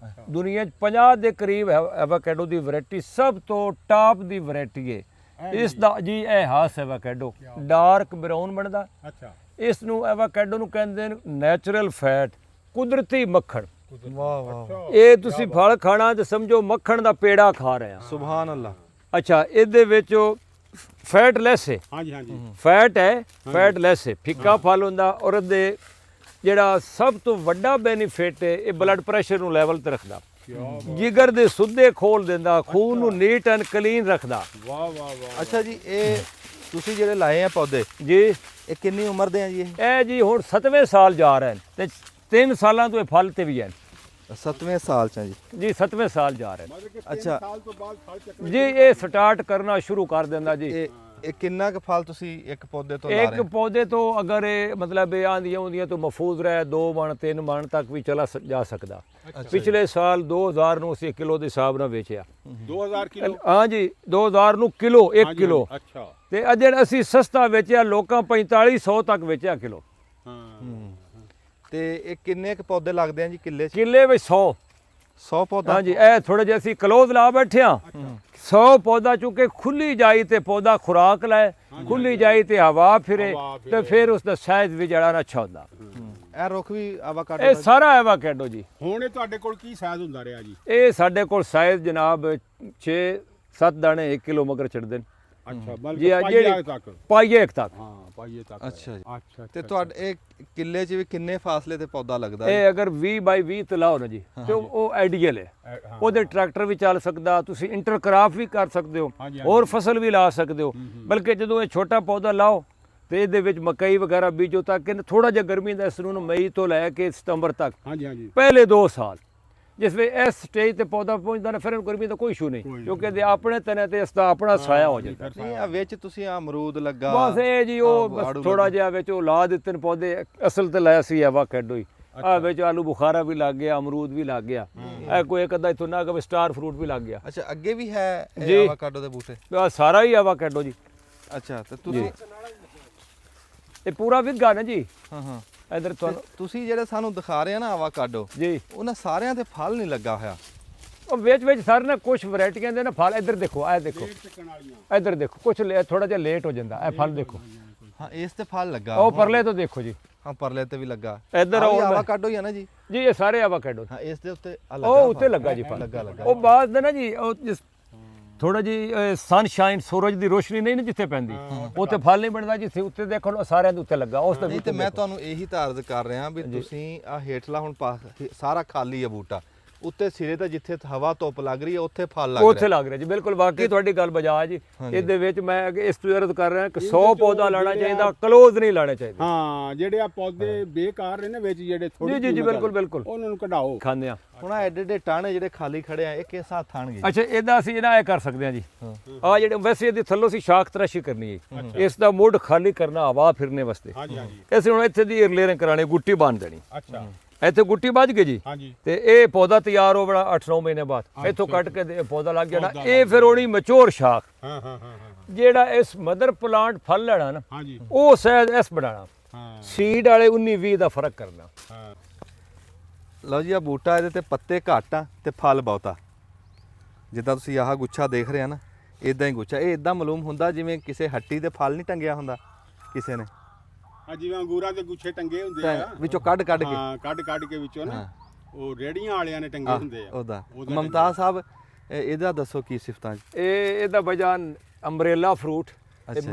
ਦੁਨੀਆ 'ਚ 50 ਦੇ ਕਰੀਬ ਐਵਾਕੈਡੋ ਦੀ ਵੈਰਾਈਟੀ ਸਭ ਤੋਂ ਟਾਪ ਦੀ ਵੈਰਾਈਟੀ ਹੈ। ਇਸ ਦਾ ਜੀ ਇਹ ਹਾਸ ਐਵਾਕੈਡੋ ਡਾਰਕ ਬਰਾਊਨ ਬਣਦਾ। ਅੱਛਾ। ਇਸ ਨੂੰ ਐਵਾਕੈਡੋ ਨੂੰ ਕਹਿੰਦੇ ਨੇ ਨੈਚੁਰਲ ਫੈਟ, ਕੁਦਰਤੀ ਮੱਖਣ। ਵਾਹ ਵਾਹ, ਇਹ ਤੁਸੀਂ ਫਲ ਖਾਣਾ ਤੇ ਸਮਝੋ ਮੱਖਣ ਦਾ ਪੇੜਾ ਖਾ ਰਹੇ ਆ। ਸੁਭਾਨ ਅੱਲਾਹ। ਅੱਛਾ, ਇਹਦੇ ਵਿੱਚ ਫੈਟ ਲੈਸ ਹੈ। ਹਾਂਜੀ ਹਾਂਜੀ। ਫੈਟ ਹੈ, ਫੈਟ ਲੈਸ ਹੈ, ਫਿੱਕਾ ਫਲ ਹੁੰਦਾ। ਔਰ ਇਹਦੇ ਜਿਹੜਾ ਸਭ ਤੋਂ ਵੱਡਾ ਬੈਨੀਫਿਟ ਹੈ, ਇਹ ਬਲੱਡ ਪ੍ਰੈਸ਼ਰ ਨੂੰ ਲੈਵਲ ਤੇ ਰੱਖਦਾ, ਜਿਗਰ ਦੇ ਸੁੱਧੇ ਖੋਲ ਦਿੰਦਾ, ਖੂਨ ਨੂੰ ਨੀਟ ਐਂਡ ਕਲੀਨ ਰੱਖਦਾ। ਵਾਹ ਵਾਹ ਵਾਹ। ਅੱਛਾ ਜੀ, ਇਹ ਤੁਸੀਂ ਜਿਹੜੇ ਲਾਏ ਆ ਪੌਦੇ, ਜੀ ਇਹ ਕਿੰਨੀ ਉਮਰ ਦੇ ਆ ਜੀ? ਇਹ ਜੀ ਹੁਣ 7ਵੇਂ ਸਾਲ ਜਾ ਰਹੇ ਨੇ ਤੇ 3 ਸਾਲਾਂ ਤੋਂ ਇਹ ਫਲ ਤੇ ਵੀ ਹੈ 7ਵੇਂ ਸਾਲ ਚ ਆ ਜੀ। ਜੀ। 7ਵੇਂ ਸਾਲ ਜਾ ਰਹੇ ਨੇ ਮਤਲਬ ਕਿ 3 ਅੱਛਾ। ਸਾਲ ਤੋਂ ਬਾਅਦ ਫਲ ਚੱਕਰ ਜੀ। ਇਹ ਸਟਾਰਟ ਕਰਨਾ ਸ਼ੁਰੂ ਕਰ ਦਿੰਦਾ ਜੀ। ਇਹ ਕਿੰਨਾ ਕੁ ਫਲ ਤੁਸੀਂ ਇੱਕ ਪੌਦੇ ਤੋਂ ਲਾ ਰਹੇ ਇੱਕ ਹੋ? ਪੌਦੇ ਤੋਂ ਅਗਰ ਇਹ ਮਤਲਬ ਇਹ ਆਂਦੀਆਂ ਹੁੰਦੀਆਂ ਤੋਂ ਮਹਿਫੂਜ਼ ਰਹੇ 2 ਮਣ 3 ਮਣ ਤੱਕ ਵੀ ਚਲਾ ਜਾ ਸਕਦਾ। ਪਿਛਲੇ ਸਾਲ 2000 ਨੂੰ ਅਸੀਂ ਕਿਲੋ ਦੇ ਹਿਸਾਬ ਨਾਲ ਵੇਚਿਆ। 2000 ਕਿਲੋ? ਹਾਂ ਜੀ, 2000 ਨੂੰ ਕਿਲੋ, 1 ਕਿਲੋ। ਅੱਛਾ। ਤੇ ਅਜੇ ਅਸੀਂ ਸਸਤਾ ਵੇਚਿਆ, ਲੋਕਾਂ 4500 ਤੱਕ ਵੇਚਿਆ ਕਿਲੋ। ਹਾਂ। ਤੇ ਇਹ ਕਿੰਨੇ ਕੁ ਪੌਦੇ ਲੱਗਦੇ ਆ ਜੀ ਕਿੱਲੇ 'ਚ? ਕਿੱਲੇ ਵਿੱਚ 100 ਪੌਦਾ? ਹਾਂ ਜੀ। ਇਹ ਥੋੜੇ ਜਿਹਾ ਅਸੀਂ ਕਲੋਜ਼ ਲਾ ਬੈਠੇ ਹਾਂ। 100 ਪੌਦਾ ਚੁੱਕੇ ਖੁੱਲੀ ਜਾਈ ਤੇ ਪੌਦਾ ਖੁਰਾਕ ਲੈ, ਖੁੱਲੀ ਜਾਈ ਤੇ ਹਵਾ ਫਿਰੇ ਤੇ ਫਿਰ ਉਸ ਦਾ ਸਾਈਜ਼ ਵੀ ਜਿਹੜਾ ਨਾ ਅੱਛਾ ਹੁੰਦਾ। ਇਹ ਰੁੱਖ ਵੀ ਆਵਾਕਾਡੋ ਇਹ ਦਾ? ਸਾਰਾ ਐਵਾਕੈਡੋ ਜੀ। ਹੁਣ ਇਹ ਤੁਹਾਡੇ ਕੋਲ ਕੀ ਸਾਈਜ਼ ਹੁੰਦਾ ਰਿਹਾ ਜੀ? ਇਹ ਸਾਡੇ ਕੋਲ ਸਾਈਜ਼ ਜਨਾਬ 6-7 ਦਾਣੇ 1 ਕਿਲੋ ਮਗਰ ਚੜਦੇ ਨੇ ਅੱਛਾ। ਜੀ। ਬਲਕਿ ਜਿਹੜੀ ਪਾਈਏ ਤੱਕ? ਪਾਈਏ ਇੱਕ ਤੱਕ। ਹਾਂ, ਪਾਈਏ ਤੱਕ। ਅੱਛਾ ਜੀ। ਅੱਛਾ। ਤੇ ਤੁਹਾਡੇ ਇਹ ਕਿੱਲੇ 'ਚ ਵੀ ਕਿੰਨੇ ਫਾਸਲੇ ਤੇ ਪੌਦਾ ਲੱਗਦਾ? ਇਹ ਅਗਰ 20 ਬਾਈ 20 ਤੇ ਲਾਓ ਨਾ ਜੀ ਤੇ ਉਹ ਆਈਡੀਅਲ ਹੈ। ਉਹਦੇ ਟਰੈਕਟਰ ਵੀ ਚੱਲ ਸਕਦਾ, ਤੁਸੀਂ ਇੰਟਰਕ੍ਰਾਫਟ ਵੀ ਕਰ ਸਕਦੇ ਹੋ, ਹੋਰ ਫਸਲ ਵੀ ਲਾ ਸਕਦੇ ਹੋ। ਬਲਕਿ ਜਦੋਂ ਇਹ ਛੋਟਾ ਪੌਦਾ ਲਾਓ ਤੇ ਇਹਦੇ ਵਿੱਚ ਮਕਈ ਵਗੈਰਾ ਬੀਜੋ ਤਾਂ ਕਿ ਥੋੜਾ ਜਿਹਾ ਗਰਮੀ ਦਾ ਇਸ ਨੂੰ ਮਈ ਤੋਂ ਲੈ ਕੇ ਸਤੰਬਰ ਤੱਕ ਹਾਂਜੀ ਹਾਂਜੀ। ਪਹਿਲੇ 2 ਸਾਲ ਜਿਸ ਵੇ ਇਸ ਸਟੇਜ ਤੇ ਪੌਦਾ ਪਹੁੰਚਦਾ ਨਾ, ਫਿਰ ਗਰਮੀ ਦਾ ਕੋਈ ਇਸ਼ੂ ਨਹੀਂ, ਕਿਉਂਕਿ ਇਹਦੇ ਆਪਣੇ ਤਨੇ ਤੇ ਇਸ ਦਾ ਆਪਣਾ ਛਾਇਆ ਹੋ ਜਾਂਦਾ। ਨਹੀਂ ਆ ਵਿੱਚ ਤੁਸੀਂ ਆ ਅਮਰੂਦ ਲੱਗਾ? ਬਸ ਇਹ ਜੀ ਉਹ ਬਸ ਆੜੂ ਥੋੜਾ ਜਿਹਾ ਵਿੱਚ ਉਹ ਲਾ ਦਿੱਤੇ ਨੇ ਪੌਦੇ। ਅਸਲ ਤੇ ਲਾਇਆ ਸੀ ਐਵਾਕੈਡੋ ਹੀ। ਆ ਵਿੱਚ ਆਲੂ ਬੁਖਾਰਾ ਵੀ ਲੱਗ ਗਿਆ, ਅਮਰੂਦ ਵੀ ਲੱਗ ਗਿਆ। ਇਹ ਕੋਈ ਇੱਕ ਅੱਧਾ ਇਥੋਂ ਨਾ ਕਿ ਸਟਾਰ ਫਰੂਟ ਵੀ ਲੱਗ ਗਿਆ। ਅੱਛਾ, ਅੱਗੇ ਵੀ ਹੈ ਜੀ। ਇਹ ਆਵਾਕਾਡੋ ਦੇ ਬੂਟੇ? ਆਹ ਸਾਰਾ ਹੀ ਐਵਾਕੈਡੋ ਜੀ। ਅੱਛਾ, ਤੇ ਤੁਸੀਂ ਇਹ ਪੂਰਾ ਵਿੱਗਾ ਨਾ ਜੀ। ਹਾਂ ਇਧਰ ਤੁਹਾਨੂੰ ਤੁਸੀਂ ਜਿਹੜੇ ਸਾਨੂੰ ਦਿਖਾ ਰਹੇ ਆ ਨਾ ਆਵਾਕਾਡੋ, ਜੀ, ਉਹਨਾਂ ਸਾਰਿਆਂ ਤੇ ਫਲ ਨਹੀਂ ਲੱਗਾ ਹੋਇਆ। ਉਹ ਵਿੱਚ ਸਾਰੇ ਨਾ ਕੁਝ ਵੈਰਾਈਟੀਆਂ ਦੇ ਨਾ ਫਲ। ਇੱਧਰ ਦੇਖੋ, ਇਹ ਦੇਖੋ, ਚੱਕਣ ਵਾਲੀਆਂ। ਇੱਧਰ ਦੇਖੋ, ਕੁਝ ਥੋੜਾ ਜਿਹਾ ਲੇਟ ਹੋ ਜਾਂਦਾ। ਇਹ ਫਲ ਦੇਖੋ, ਹਾਂ ਇਸ ਤੇ ਫਲ ਲੱਗਾ। ਉਹ ਪਰਲੇ ਤੋਂ ਦੇਖੋ ਜੀ, ਹਾਂ ਪਰਲੇ ਤੇ ਵੀ ਲੱਗਾ। ਇੱਧਰ ਆਹ ਵੀ ਆਓ। ਆਵਾਕਾਡੋ ਹੀ ਆ ਨਾ ਜੀ? ਜੀ ਇਹ ਸਾਰੇ ਐਵਾਕੈਡੋ। ਹਾਂ ਇਸ ਦੇ ਉੱਤੇ ਉਹ ਉੱਤੇ ਲੱਗਾ ਜੀ ਫਲ। ਲੱਗਾ। ਉਹ ਬਾਅਦ ਦੇ ਨਾ ਜੀ ਉਹ ਥੋੜਾ ਜੀ ਸਨਸ਼ਾਈਨ, ਸੂਰਜ ਦੀ ਰੋਸ਼ਨੀ ਨਹੀਂ ਨਾ ਜਿੱਥੇ ਪੈਂਦੀ, ਉੱਥੇ ਫਲ ਨਹੀਂ ਬਣਦਾ। ਜਿੱਥੇ ਉੱਤੇ ਦੇਖੋ ਸਾਰਿਆਂ ਦੇ ਉੱਤੇ ਲੱਗਾ ਉਸ ਦਾ। ਨਹੀਂ ਤੇ ਮੈਂ ਤੁਹਾਨੂੰ ਇਹੀ ਤਾਂ ਅਰਜ਼ ਕਰ ਰਿਹਾ ਵੀ ਤੁਸੀਂ ਆ ਹੇਠਲਾ ਹੁਣ ਸਾਰਾ ਖਾਲੀ ਆ ਬੂਟਾ, ਉੱਤੇ ਸਿਰੇ ਤੇ ਜਿੱਥੇ ਹਵਾ ਧੁੱਪ ਲੱਗ ਰਹੀ ਹੈ ਉੱਥੇ ਫਲ ਲੱਗ ਰਿਹਾ। ਉੱਥੇ ਲੱਗ ਰਿਹਾ ਜੀ। ਬਿਲਕੁਲ ਵਾਕਈ ਤੁਹਾਡੀ ਗੱਲ ਬਜਾ ਜੀ। ਇਹਦੇ ਵਿੱਚ ਮੈਂ ਇਸ ਤੋਂ ਅਰਜ਼ ਕਰ ਰਿਹਾ ਕਿ 100 ਪੌਦਾ ਲਾਣਾ ਚਾਹੀਦਾ, ਕਲੋਜ਼ ਨਹੀਂ ਲਾਣੇ ਚਾਹੀਦੇ। ਹਾਂ, ਜਿਹੜੇ ਆ ਪੌਦੇ ਬੇਕਾਰ ਨੇ ਨਾ ਵਿੱਚ ਜਿਹੜੇ ਥੋੜੀ ਜੀ ਜੀ ਬਿਲਕੁਲ ਬਿਲਕੁਲ ਉਹਨਾਂ ਨੂੰ ਕਢਾਓ। ਖਾਂਦੇ ਆ। ਹੁਣ ਐਡੇ ਟਾਣੇ ਜਿਹੜੇ ਖਾਲੀ ਖੜੇ ਆ ਇਹ ਕਿਸ ਹਿਸਾਬ ਥਾਣਗੇ? ਅੱਛਾ, ਇਹਦਾ ਅਸੀਂ ਇਹਨਾਂ ਇਹ ਕਰ ਸਕਦੇ ਹਾਂ ਜੀ। ਆ ਜਿਹੜੇ ਵੈਸੇ ਇਹਦੇ ਥੱਲੋਂ ਅਸੀਂ ਸ਼ਾਖ ਤਰਾਸ਼ੀ ਕਰਨੀ ਹੈ, ਇਸ ਦਾ ਮੁੱਢ ਖਾਲੀ ਕਰਨਾ ਹਵਾ ਫਿਰਨੇ ਵਾਸਤੇ। ਹਾਂਜੀ ਹਾਂਜੀ। ਅਸੀਂ ਹੁਣ ਇੱਥੇ ਦੀ ਲੇਅਰਿੰਗ ਕਰਾਣੀ, ਗੁੱਟੀ ਬਾਂਧ ਦੇਣੀ। ਅੱਛਾ। ਇੱਥੇ ਗੁੱਟੀ ਵੱਜ ਗਈ ਜੀ ਹਾਂਜੀ ਤੇ ਇਹ ਪੌਦਾ ਤਿਆਰ ਹੋ ਬਣਾ 8-9 ਮਹੀਨੇ ਬਾਅਦ ਇੱਥੋਂ ਕੱਟ ਕੇ ਇਹ ਪੌਦਾ ਲੱਗ ਜਾਣਾ ਪੌਦਾ ਇਹ ਫਿਰ ਹੋਣੀ ਮੈਚੁਰ ਸ਼ਾਖ ਹਾਂ ਹਾਂ ਹਾਂ ਹਾਂ ਜਿਹੜਾ ਇਸ ਮਦਰ ਪਲਾਂਟ ਫਲ ਲੈਣਾ ਨਾ ਹਾਂਜੀ ਉਹ ਸਹਿਜ ਇਸ ਬਣਾਣਾ ਹਾਂ ਸੀਡ ਵਾਲੇ 19-20 ਦਾ ਫਰਕ ਕਰਨਾ ਹਾਂ ਲਓ ਜੀ ਆ ਬੂਟਾ ਇਹਦੇ ਤੇ ਪੱਤੇ ਘੱਟ ਆ ਤੇ ਫਲ ਬਹੁਤਾ ਜਿੱਦਾਂ ਤੁਸੀਂ ਆਹ ਗੁੱਛਾ ਦੇਖ ਰਹੇ ਆ ਨਾ ਇਦਾਂ ਹੀ ਗੁੱਛਾ ਇਹ ਇਦਾਂ ਮਾਲੂਮ ਹੁੰਦਾ ਜਿਵੇਂ ਕਿਸੇ ਹੱਟੀ ਦੇ ਫਲ ਨਹੀਂ ਟੰਗਿਆ ਹੁੰਦਾ ਕਿਸੇ ਨੇ ਆ ਜਿਵੇਂ ਅੰਗੂਰਾਂ ਦੇ ਗੁੱਛੇ ਟੰਗੇ ਹੁੰਦੇ ਤਾਂ ਆ ਵਿੱਚੋਂ ਕੱਢ ਕੇ ਹਾਂ ਕੱਢ ਕੇ ਵਿੱਚੋਂ ਨਾ ਉਹ ਰੇੜੀਆਂ ਵਾਲਿਆਂ ਨੇ ਟੰਗੇ ਹੁੰਦੇ ਆ ਉਹਦਾ ਉਹਦਾ ਮਮਤਾਜ਼ ਸਾਹਿਬ ਇਹਦਾ ਦੱਸੋ ਕੀ ਸਿਫਤਾਂ ਇਹਦਾ ਵਜ੍ਹਾ ਅੰਬਰੇਲਾ ਫਰੂਟ ਤੇ ਅੱਛਾ।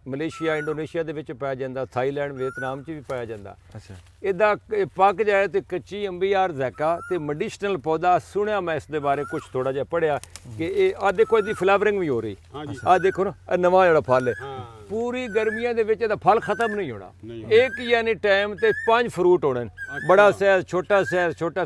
ਮਲੇਸ਼ੀਆ ਇੰਡੋਨੇਸ਼ੀਆ ਦੇ ਵਿੱਚ ਪਾਇਆ ਜਾਂਦਾ ਥਾਈਲੈਂਡ ਵੀਅਤਨਾਮ 'ਚ ਵੀ ਪਾਇਆ ਜਾਂਦਾ ਅੱਛਾ ਇਹਦਾ ਪੱਕ ਜਾਏ ਤੇ ਕੱਚੀ ਅੰਬੀ ਯਾਰ ਜ਼ੈਕਾ ਤੇ ਮੈਡੀਸਨਲ ਪੌਦਾ ਸੁਣਿਆ ਮੈਂ ਇਸ ਦੇ ਬਾਰੇ ਕੁਝ ਥੋੜਾ ਜਿਹਾ ਪੜਿਆ ਕਿ ਇਹ ਆ ਦੇਖੋ ਇਹਦੀ ਫਲਾਵਰਿੰਗ ਵੀ ਹੋ ਰਹੀ ਹਾਂਜੀ ਆ ਦੇਖੋ ਨਾ ਇਹ ਨਵਾਂ ਜਿਹੜਾ ਫਲ ਹੈ ਹਾਂ ਪੂਰੀ ਗਰਮੀਆਂ ਦੇ ਵਿੱਚ ਇਹਦਾ ਫਲ ਖਤਮ ਨਹੀਂ ਹੋਣਾ ਨਹੀਂ ਇੱਕ ਯਾਨੀ ਟਾਈਮ ਤੇ 5 ਫਰੂਟ ਹੋਣੇ ਨੇ। ਬੜਾ ਸਾਈਜ਼ ਛੋਟਾ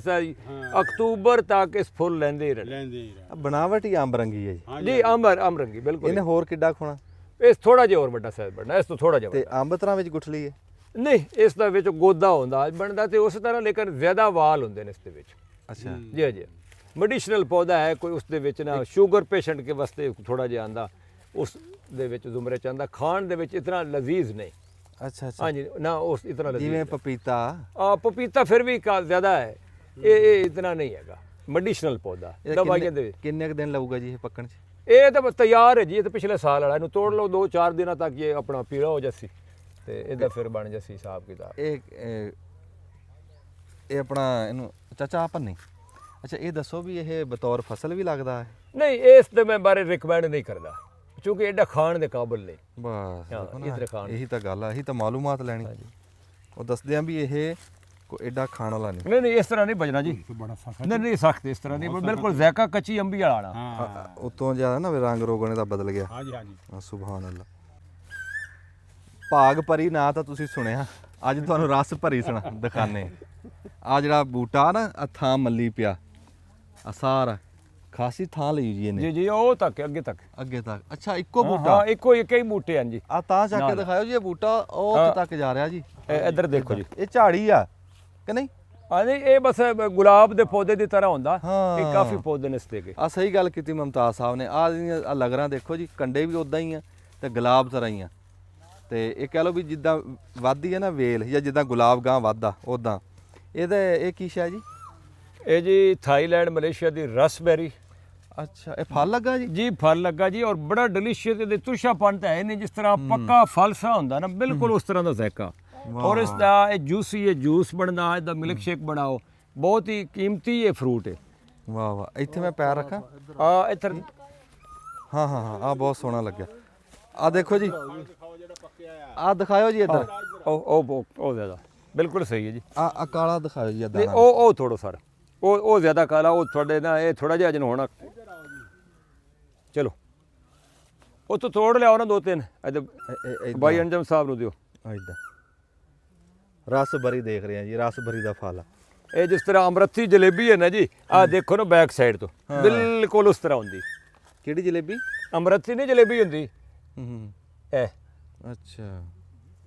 ਸਾਈਜ਼ ਅਕਤੂਬਰ ਤੱਕ ਇਸ ਫੁੱਲ ਲੈਂਦੇ ਹੀ ਰਹਿਣਾ ਲੈਂਦੇ ਹੀ ਰਹਿ। ਆਹ ਬਣਾਵਟ ਹੀ ਅੰਬ ਰੰਗੀ ਹੈ ਜੀ ਹਾਂਜੀ ਜੀ ਅੰਬ ਰੰਗੀ ਬਿਲਕੁਲ ਇਹਨੇ ਹੋਰ ਕਿੱਡਾ ਖੋਣਾ ਇਸ ਥੋੜਾ ਜਿਹਾ ਹੋਰ ਵੱਡਾ ਸਾਈਜ਼ ਬਣਨਾ ਇਸ ਤੋਂ ਥੋੜਾ ਜਿਹਾ ਤੇ ਅੰਬ ਤਰ੍ਹਾਂ ਵਿੱਚ ਗੁਠਲੀ ਹੈ ਨਹੀਂ ਇਸ ਦਾ ਵਿੱਚ ਗੋਦਾ ਹੁੰਦਾ ਬਣਦਾ ਤੇ ਉਸ ਤਰ੍ਹਾਂ ਲੇਕਿਨ ਜ਼ਿਆਦਾ ਵਾਲ ਹੁੰਦੇ ਨੇ ਇਸ ਦੇ ਵਿੱਚ ਅੱਛਾ ਜੀ ਜੀ ਮੈਡੀਸਨਲ ਪੌਦਾ ਹੈ ਕੋਈ ਉਸ ਦੇ ਵਿੱਚ ਨਾ ਸ਼ੂਗਰ ਪੇਸ਼ੈਂਟ ਕੇ ਵਾਸਤੇ ਥੋੜਾ ਜਿਹਾ ਆਂਦਾ ਉਸ ਦੇ ਵਿੱਚ ਜ਼ੁਮਰੇ ਚ ਆਂਦਾ ਖਾਣ ਦੇ ਵਿੱਚ ਇਤਨਾ ਲਜ਼ੀਜ਼ ਨਹੀਂ ਅੱਛਾ ਅੱਛਾ ਹਾਂਜੀ ਨਾ ਉਸ ਇਤਨਾ ਲਜ਼ੀਜ਼ ਜਿਵੇਂ ਪਪੀਤਾ ਪਪੀਤਾ ਫਿਰ ਵੀ ਜ਼ਿਆਦਾ ਹੈ ਇਹ ਇਤਨਾ ਨਹੀਂ ਹੈਗਾ ਮੈਡੀਸਨਲ ਪੌਦਾ ਇਹ ਦਵਾਈਆਂ ਦੇ ਕਿੰਨੇ ਕੁ ਦਿਨ ਲੱਗੂਗਾ ਜੀ ਇਹ ਪੱਕਣ 'ਚ ਇਹ ਤਾਂ ਬਸ ਤਿਆਰ ਹੈ ਜੀ ਇਹ ਤਾਂ ਪਿਛਲੇ ਸਾਲ ਵਾਲਾ ਇਹਨੂੰ ਤੋੜ ਲਓ 2-4 ਦਿਨਾਂ ਤੱਕ ਇਹ ਆਪਣਾ ਪੀਲਾ ਹੋ ਜਾਸੀ ਤੇ ਇਹਦਾ ਫਿਰ ਬਣ ਜਾਸੀ ਹਿਸਾਬ ਕਿਤਾਬ ਇਹ ਆਪਣਾ ਇਹਨੂੰ ਚਾਚਾ ਆਪਾਂ ਨਹੀਂ ਅੱਛਾ ਇਹ ਦੱਸੋ ਵੀ ਇਹ ਬਤੌਰ ਫਸਲ ਵੀ ਲੱਗਦਾ ਹੈ ਨਹੀਂ ਇਸ ਦੇ ਮੈਂ ਬਾਰੇ ਰਿਕਮੈਂਡ ਨਹੀਂ ਕਰਦਾ ਕਿਉਂਕਿ ਐਡਾ ਖਾਣ ਦੇ ਕਾਬਿਲ ਨਹੀਂ ਬਸ ਹਾਂ, ਦੇਖੋ ਨਾ, ਇਸ ਤਰ੍ਹਾਂ ਖਾਣ ਇਹੀ ਤਾਂ ਗੱਲ ਆ ਇਹੀ ਤਾਂ ਮਾਲੂਮਾਤ ਲੈਣੀ ਉਹ ਦੱਸਦੇ ਆ ਵੀ ਇਹ ਕੋਈ ਐਡਾ ਖਾਣ ਵਾਲਾ ਨਹੀਂ ਨਹੀਂ ਇਸ ਤਰ੍ਹਾਂ ਨਹੀਂ ਬਜਣਾ ਜੀ ਬੜਾ ਸਖਤ ਨਹੀਂ ਸਖਤ ਇਸ ਤਰ੍ਹਾਂ ਨਹੀਂ ਬਿਲਕੁਲ ਜ਼ੈਕਾ ਕੱਚੀ ਅੰਬੀ ਵਾਲਾ ਆਣਾ ਹਾਂ ਉਤੋਂ ਜ਼ਿਆਦਾ ਨਾ ਵੀ ਰੰਗ ਰੋਗਣੇ ਦਾ ਬਦਲ ਗਿਆ ਹਾਂਜੀ ਹਾਂਜੀ ਸੁਭਾਨ ਅੱਲਾ ਭਾਗ ਭਰੀ ਨਾ ਤਾਂ ਤੁਸੀਂ ਸੁਣਿਆ ਅੱਜ ਤੁਹਾਨੂੰ ਰਸ ਭਰੀ ਸੁਣਾ ਦਿਖਾਣੇ ਆ ਜਿਹੜਾ ਬੂਟਾ ਨਾ ਆ ਥਾਂ ਮੱਲੀ ਪਿਆ ਆ ਸਾਰਾ ਖਾਸੀ ਥਾਂ ਲਈ ਜੀ ਇਹਨੇ ਜੀ ਉਹ ਤੱਕ ਅੱਗੇ ਤੱਕ ਅੱਗੇ ਤੱਕ ਅੱਛਾ ਇੱਕੋ ਬੂਟਾ ਹਾਂ ਇੱਕੋ ਇੱਕ ਹੀ ਬੂਟੇ ਹਨ ਜੀ ਆ ਤਾਂ ਚੱਕ ਕੇ ਦਿਖਾਓ ਜੀ ਇਹ ਬੂਟਾ ਉਹ ਉੱਥੇ ਤੱਕ ਜਾ ਰਿਹਾ ਜੀ ਇੱਧਰ ਦੇਖੋ ਜੀ ਇਹ ਝਾੜੀ ਆ ਕਿ ਨਹੀਂ ਆ ਨਹੀਂ ਇਹ ਬਸ ਗੁਲਾਬ ਦੇ ਪੌਦੇ ਦੀ ਤਰ੍ਹਾਂ ਹੁੰਦਾ ਹਾਂ। ਇਹ ਕਾਫੀ ਪੌਦੇ ਨੇ ਇਸ ਤੇ ਕੇ ਆ ਸਹੀ ਗੱਲ ਕੀਤੀ ਮਮਤਾਜ਼ ਸਾਹਿਬ ਨੇ ਆ ਲਗਰਾਂ ਦੇਖੋ ਜੀ ਕੰਡੇ ਵੀ ਉਦਾਂ ਹੀ ਆ ਤੇ ਗੁਲਾਬ ਤਰ੍ਹਾਂ ਹੀ ਆ ਤੇ ਇਹ ਕਹਿ ਲਓ ਵੀ ਜਿੱਦਾਂ ਵੱਧਦੀ ਹੈ ਨਾ ਵੇਲ ਜਾਂ ਜਿੱਦਾਂ ਗੁਲਾਬ ਗਾਂ ਵੱਧਦਾ ਉਦਾਂ ਇਹ ਕੀ ਸ਼ੈ ਜੀ ਇਹ ਜੀ ਥਾਈਲੈਂਡ ਮਲੇਸ਼ੀਆ ਦੀ ਰਸਬੈਰੀ ਅੱਛਾ ਇਹ ਫਲ ਲੱਗਾ ਜੀ ਜੀ ਫਲ ਲੱਗਾ ਜੀ ਔਰ ਬੜਾ ਡਿਲੀਸ਼ੀਅਸ ਇਹਦੇ ਤੁਸ਼ਾਪਨ ਤਾਂ ਹੈ ਨਹੀਂ ਜਿਸ ਤਰ੍ਹਾਂ ਪੱਕਾ ਫਲ ਸਾ ਹੁੰਦਾ ਨਾ ਬਿਲਕੁਲ ਉਸ ਤਰ੍ਹਾਂ ਦਾ ਜ਼ਾਇਕਾ ਔਰ ਇਸ ਦਾ ਇਹ ਜੂਸੀ ਇਹ ਜੂਸ ਬਣਦਾ ਇਹਦਾ ਮਿਲਕ ਸ਼ੇਕ ਬਣਾਓ ਬਹੁਤ ਹੀ ਕੀਮਤੀ ਇਹ ਫਰੂਟ ਹੈ ਵਾਹ ਵਾਹ ਇੱਥੇ ਮੈਂ ਪੈਰ ਰੱਖਾਂ ਆ ਇੱਧਰ ਹਾਂ ਹਾਂ ਹਾਂ ਆ ਬਹੁਤ ਸੋਹਣਾ ਲੱਗਿਆ ਆ ਦੇਖੋ ਜੀ ਆ ਦਿਖਾਓ ਜੀ ਇੱਧਰ ਉਹ ਜ਼ਿਆਦਾ ਬਿਲਕੁਲ ਸਹੀ ਹੈ ਜੀ ਆ ਕਾਲਾ ਦਿਖਾਓ ਜੀ ਨਹੀਂ ਏਦਾਂ ਉਹ ਥੋੜੋ ਸਰ ਉਹ ਜ਼ਿਆਦਾ ਕਾਲਾ ਉਹ ਤੁਹਾਡੇ ਨਾ ਇਹ ਥੋੜਾ ਜਿਹਾ ਅਜਨ ਹੋਣਾ ਚਲੋ ਉਹ ਤੋਂ ਤੋੜ ਲਿਆਓ ਨਾ 2-3 ਇੱਧਰ ਬਾਈ ਅੰਜਮ ਸਾਹਿਬ ਨੂੰ ਦਿਓ ਇਦਾਂ ਰਸ ਭਰੀ ਦੇਖ ਰਹੇ ਆ ਜੀ ਰਸ ਭਰੀ ਦਾ ਫਲ ਆ ਇਹ ਜਿਸ ਤਰ੍ਹਾਂ ਅਮਰਤੀ ਜਲੇਬੀ ਹੈ ਨਾ ਜੀ ਆਹ ਦੇਖੋ ਨਾ ਬੈਕ ਸਾਈਡ ਤੋਂ ਬਿਲਕੁਲ ਉਸ ਤਰ੍ਹਾਂ ਹੁੰਦੀ ਕਿਹੜੀ ਜਲੇਬੀ ਅਮਰਤੀ ਨਹੀਂ ਜਲੇਬੀ ਹੁੰਦੀ ਹੂੰ ਇਹ ਅੱਛਾ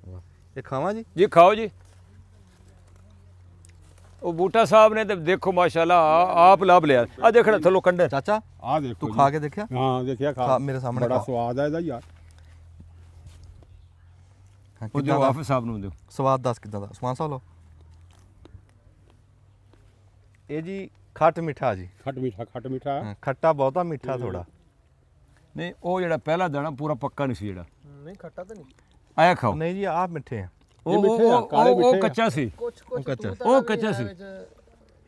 ਵਾਹ ਇਹ ਖਾਵਾਂ ਜੀ ਜੀ ਖਾਓ ਜੀ ਉਹ ਬੂਟਾ ਸਾਹਿਬ ਨੇ ਤੇ ਦੇਖੋ ਮਾਸ਼ਾਅੱਲਾ ਆਪ ਲੱਭ ਲਿਆ ਆ ਦੇਖਣਾ ਥੱਲੋਂ ਕੰਡੇ ਚਾਚਾ ਆ ਦੇਖੋ ਤੂੰ ਜੀ। ਖਾ ਕੇ ਦੇਖਿਆ ਹਾਂ ਦੇਖਿਆ ਖਾ, ਮੇਰੇ ਸਾਹਮਣੇ ਬੜਾ ਖਾ। ਸਵਾਦ ਆ ਇਹਦਾ ਯਾਰ ਹਾਂ, ਉਹ ਕਿੱਦਾਂ ਦਿਓ ਦਾ ਹਾਫਿਜ਼ ਸਾਹਿਬ ਨੂੰ ਦਿਓ ਸਵਾਦ ਦੱਸ ਕਿਦਾਂ ਦਾ ਉਸਮਾਨ ਸਾਹਿਬ ਲੋ ਇਹ ਜੀ ਖੱਟ ਮਿੱਠਾ ਜੀ ਖੱਟ ਮਿੱਠਾ ਹਾਂ, ਖੱਟਾ ਬਹੁਤਾ ਮਿੱਠਾ ਥੋੜਾ ਨਹੀਂ ਉਹ ਜਿਹੜਾ ਪਹਿਲਾ ਦਾਣਾ ਪੂਰਾ ਪੱਕਾ ਨਹੀਂ ਸੀ ਜਿਹੜਾ ਨਹੀਂ ਖੱਟਾ ਤਾਂ ਨਹੀਂ ਆਇਆ ਖਾਓ ਨਹੀਂ ਜੀ ਆਹ ਮਿੱਠੇ ਆ ਇਹ ਮਿੱਠੇ ਆ, ਕਾਲੇ ਉਹ ਮਿੱਠੇ ਆ। ਕੱਚਾ ਸੀ ਕੁਛ ਕੱਚਾ। ਉਹ ਕੱਚਾ ਸੀ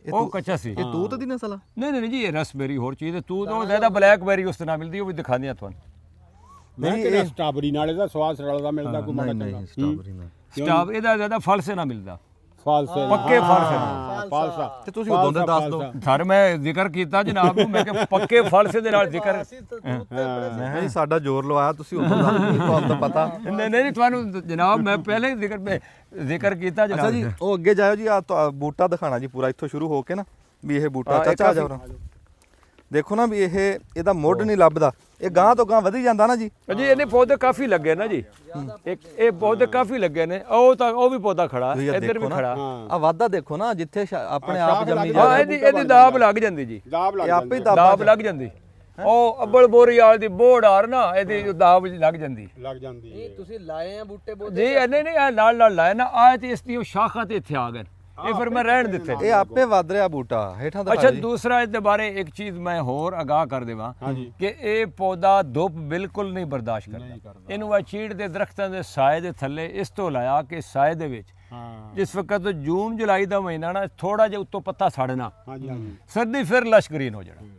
ਉਹ ਕੱਚਾ ਸੀ ਇਹ ਤੂਤ ਦੀ ਨਸਲ ਆ ਨਹੀਂ ਜੀ ਇਹ ਰਸਬੇਰੀ ਹੋਰ ਚੀਜ਼ ਹੈ ਤੂੰ ਤਾਂ ਜ਼ਿਆਦਾ ਬਲੈਕਬੈਰੀ ਉਸ ਤਰ੍ਹਾਂ ਮਿਲਦੀ ਉਹ ਵੀ ਦਿਖਾਉਂਦੇ ਆ ਤੁਹਾਨੂੰ ਮੈਂ ਕਿਹਾ ਸਟ੍ਰਾਬੇਰੀ ਨਾਲ ਇਹਦਾ ਸਵਾਦ ਰਲਦਾ ਮਿਲਦਾ ਕੋਈ ਮਾੜਾ ਨਹੀਂ ਚੰਗਾ ਨਹੀਂ ਸਟ੍ਰਾਬੇਰੀ ਨਾਲ ਸਟਾਪ ਇਹਦਾ ਜ਼ਿਆਦਾ ਫਲ ਸੇ ਨਾ ਮਿਲਦਾ ਫਾਲਸੇ ਪੱਕੇ ਫਲ ਸੇ ਨਾ ਫਾਲਸਾ ਤੇ ਤੁਸੀਂ ਉਦੋਂ ਦੇ ਦੱਸ ਦਿਓ ਸਰ ਮੈਂ ਜ਼ਿਕਰ ਕੀਤਾ ਜਨਾਬ ਨੂੰ ਮੈਂ ਕਿ ਪੱਕੇ ਫਲ ਸੇ ਦੇ ਨਾਲ ਜ਼ਿਕਰ ਅਸੀਂ ਤਾਂ ਦੁੱਧ ਤੇ ਬੜੇ ਮੈਂ ਕਿਹਾ ਜੀ ਸਾਡਾ ਜ਼ੋਰ ਲਵਾਇਆ ਤੁਸੀਂ ਉਦੋਂ ਦੱਸ ਦਿਓ ਤੁਹਾਨੂੰ ਤਾਂ ਪਤਾ ਨਹੀਂ ਤੁਹਾਨੂੰ ਜਨਾਬ ਮੈਂ ਪਹਿਲੇ ਜ਼ਿਕਰ ਕੀਤਾ ਅੱਛਾ ਜਨਾਬ ਜੀ ਉਹ ਅੱਗੇ ਜਾਓ ਜੀ ਆ ਬੂਟਾ ਦਿਖਾਣਾ ਜੀ ਪੂਰਾ ਇੱਥੋਂ ਸ਼ੁਰੂ ਹੋ ਕੇ ਨਾ ਵੀ ਇਹ ਬੂਟਾ ਚਾਚਾ ਆ ਜਾਓ ਦੇਖੋ ਨਾ ਵੀ ਇਹਦਾ ਮੁੱਢ ਨਹੀਂ ਲੱਭਦਾ, ਇਹ ਗਾਂ ਤੋਂ ਗਾਂ ਵਧੀ ਜਾਂਦਾ ਨਾ ਜੀ। ਜੀ ਇਹਨੇ ਪੌਦੇ ਕਾਫੀ ਲੱਗੇ ਨਾ ਜੀ, ਇੱਕ ਇਹ ਪੌਦੇ ਕਾਫੀ ਲੱਗੇ ਨੇ, ਉਹ ਵੀ ਪੌਦਾ ਖੜਾ, ਤੁਸੀਂ ਇਹ ਇੱਧਰ ਵੀ ਦੇਖੋ ਨਾ, ਖੜਾ। ਆ ਵਾਧਾ ਦੇਖੋ ਨਾ, ਜਿੱਥੇ ਆਪਣੇ ਆਪ ਜੰਮੀ ਲੱਗ ਜਾਂਦਾ। ਹਾਂ ਇਹਦੀ ਦਾਬ ਲੱਗ ਜਾਂਦੀ ਜੀ, ਦਾਬ ਲੱਗ ਇਹ ਆਪੇ ਹੀ ਜਾਂਦਾ ਦਾਬ ਲੱਗ ਜਾਂਦੀ। ਉਹ ਅੱਬਲ ਬੋਰੀ ਵਾਲ ਦੀ ਬੋੜਾਰ ਨਾ ਇਹਦੀ ਦਾਬ ਲੱਗ ਜਾਂਦੀ ਲੱਗ ਜਾਂਦੀ ਨਹੀਂ ਹੈ। ਤੁਸੀਂ ਲਾਏ ਆ ਬੂਟੇ ਜੀ। ਬੋਦੇ ਇਹਨੇ ਨਹੀਂ ਇਹ ਨਾਲ ਲਾਇਆ ਨਾ, ਆਏ ਤੇ ਇਸ ਦੀ ਉਹ ਸ਼ਾਖਾਂ ਤੇ ਇੱਥੇ ਆ ਗਏ, ਇਹ ਫਿਰ ਮੈਂ ਰਹਿਣ ਦਿੱਤੇ। ਇਹ ਆਪੇ ਵੱਧ ਰਿਹਾ ਬੂਟਾ ਹੇਠਾਂ ਦਾ। ਅੱਛਾ ਦੂਸਰਾ ਇਹਦੇ ਬਾਰੇ ਇੱਕ ਚੀਜ਼ ਮੈਂ ਹੋਰ ਆਗਾਹ ਕਰ ਦੇਵਾਂ ਕਿ ਇਹ ਪੌਦਾ ਧੁੱਪ ਬਿਲਕੁਲ ਨਹੀਂ ਬਰਦਾਸ਼ਤ ਕਰਦਾ। ਇਹਨੂੰ ਆ ਚੀੜ ਦੇ ਦਰਖਤਾਂ ਦੇ ਸਾਏ ਦੇ ਥੱਲੇ ਇਸ ਤੋਂ ਲਾਇਆ ਕਿ ਸਾਏ ਦੇ ਵਿੱਚ ਜਿਸ ਵਕਤ ਜੂਨ ਜੁਲਾਈ ਦਾ ਮਹੀਨਾ ਨਾ ਥੋੜਾ ਜਿਹਾ ਉੱਤੋਂ ਪੱਤਾ ਸੜਨਾ, ਹਾਂਜੀ ਹਾਂਜੀ ਸਰਦੀ ਫਿਰ ਲਸ਼ ਗ੍ਰੀਨ ਹੋ ਜਾਣਾ।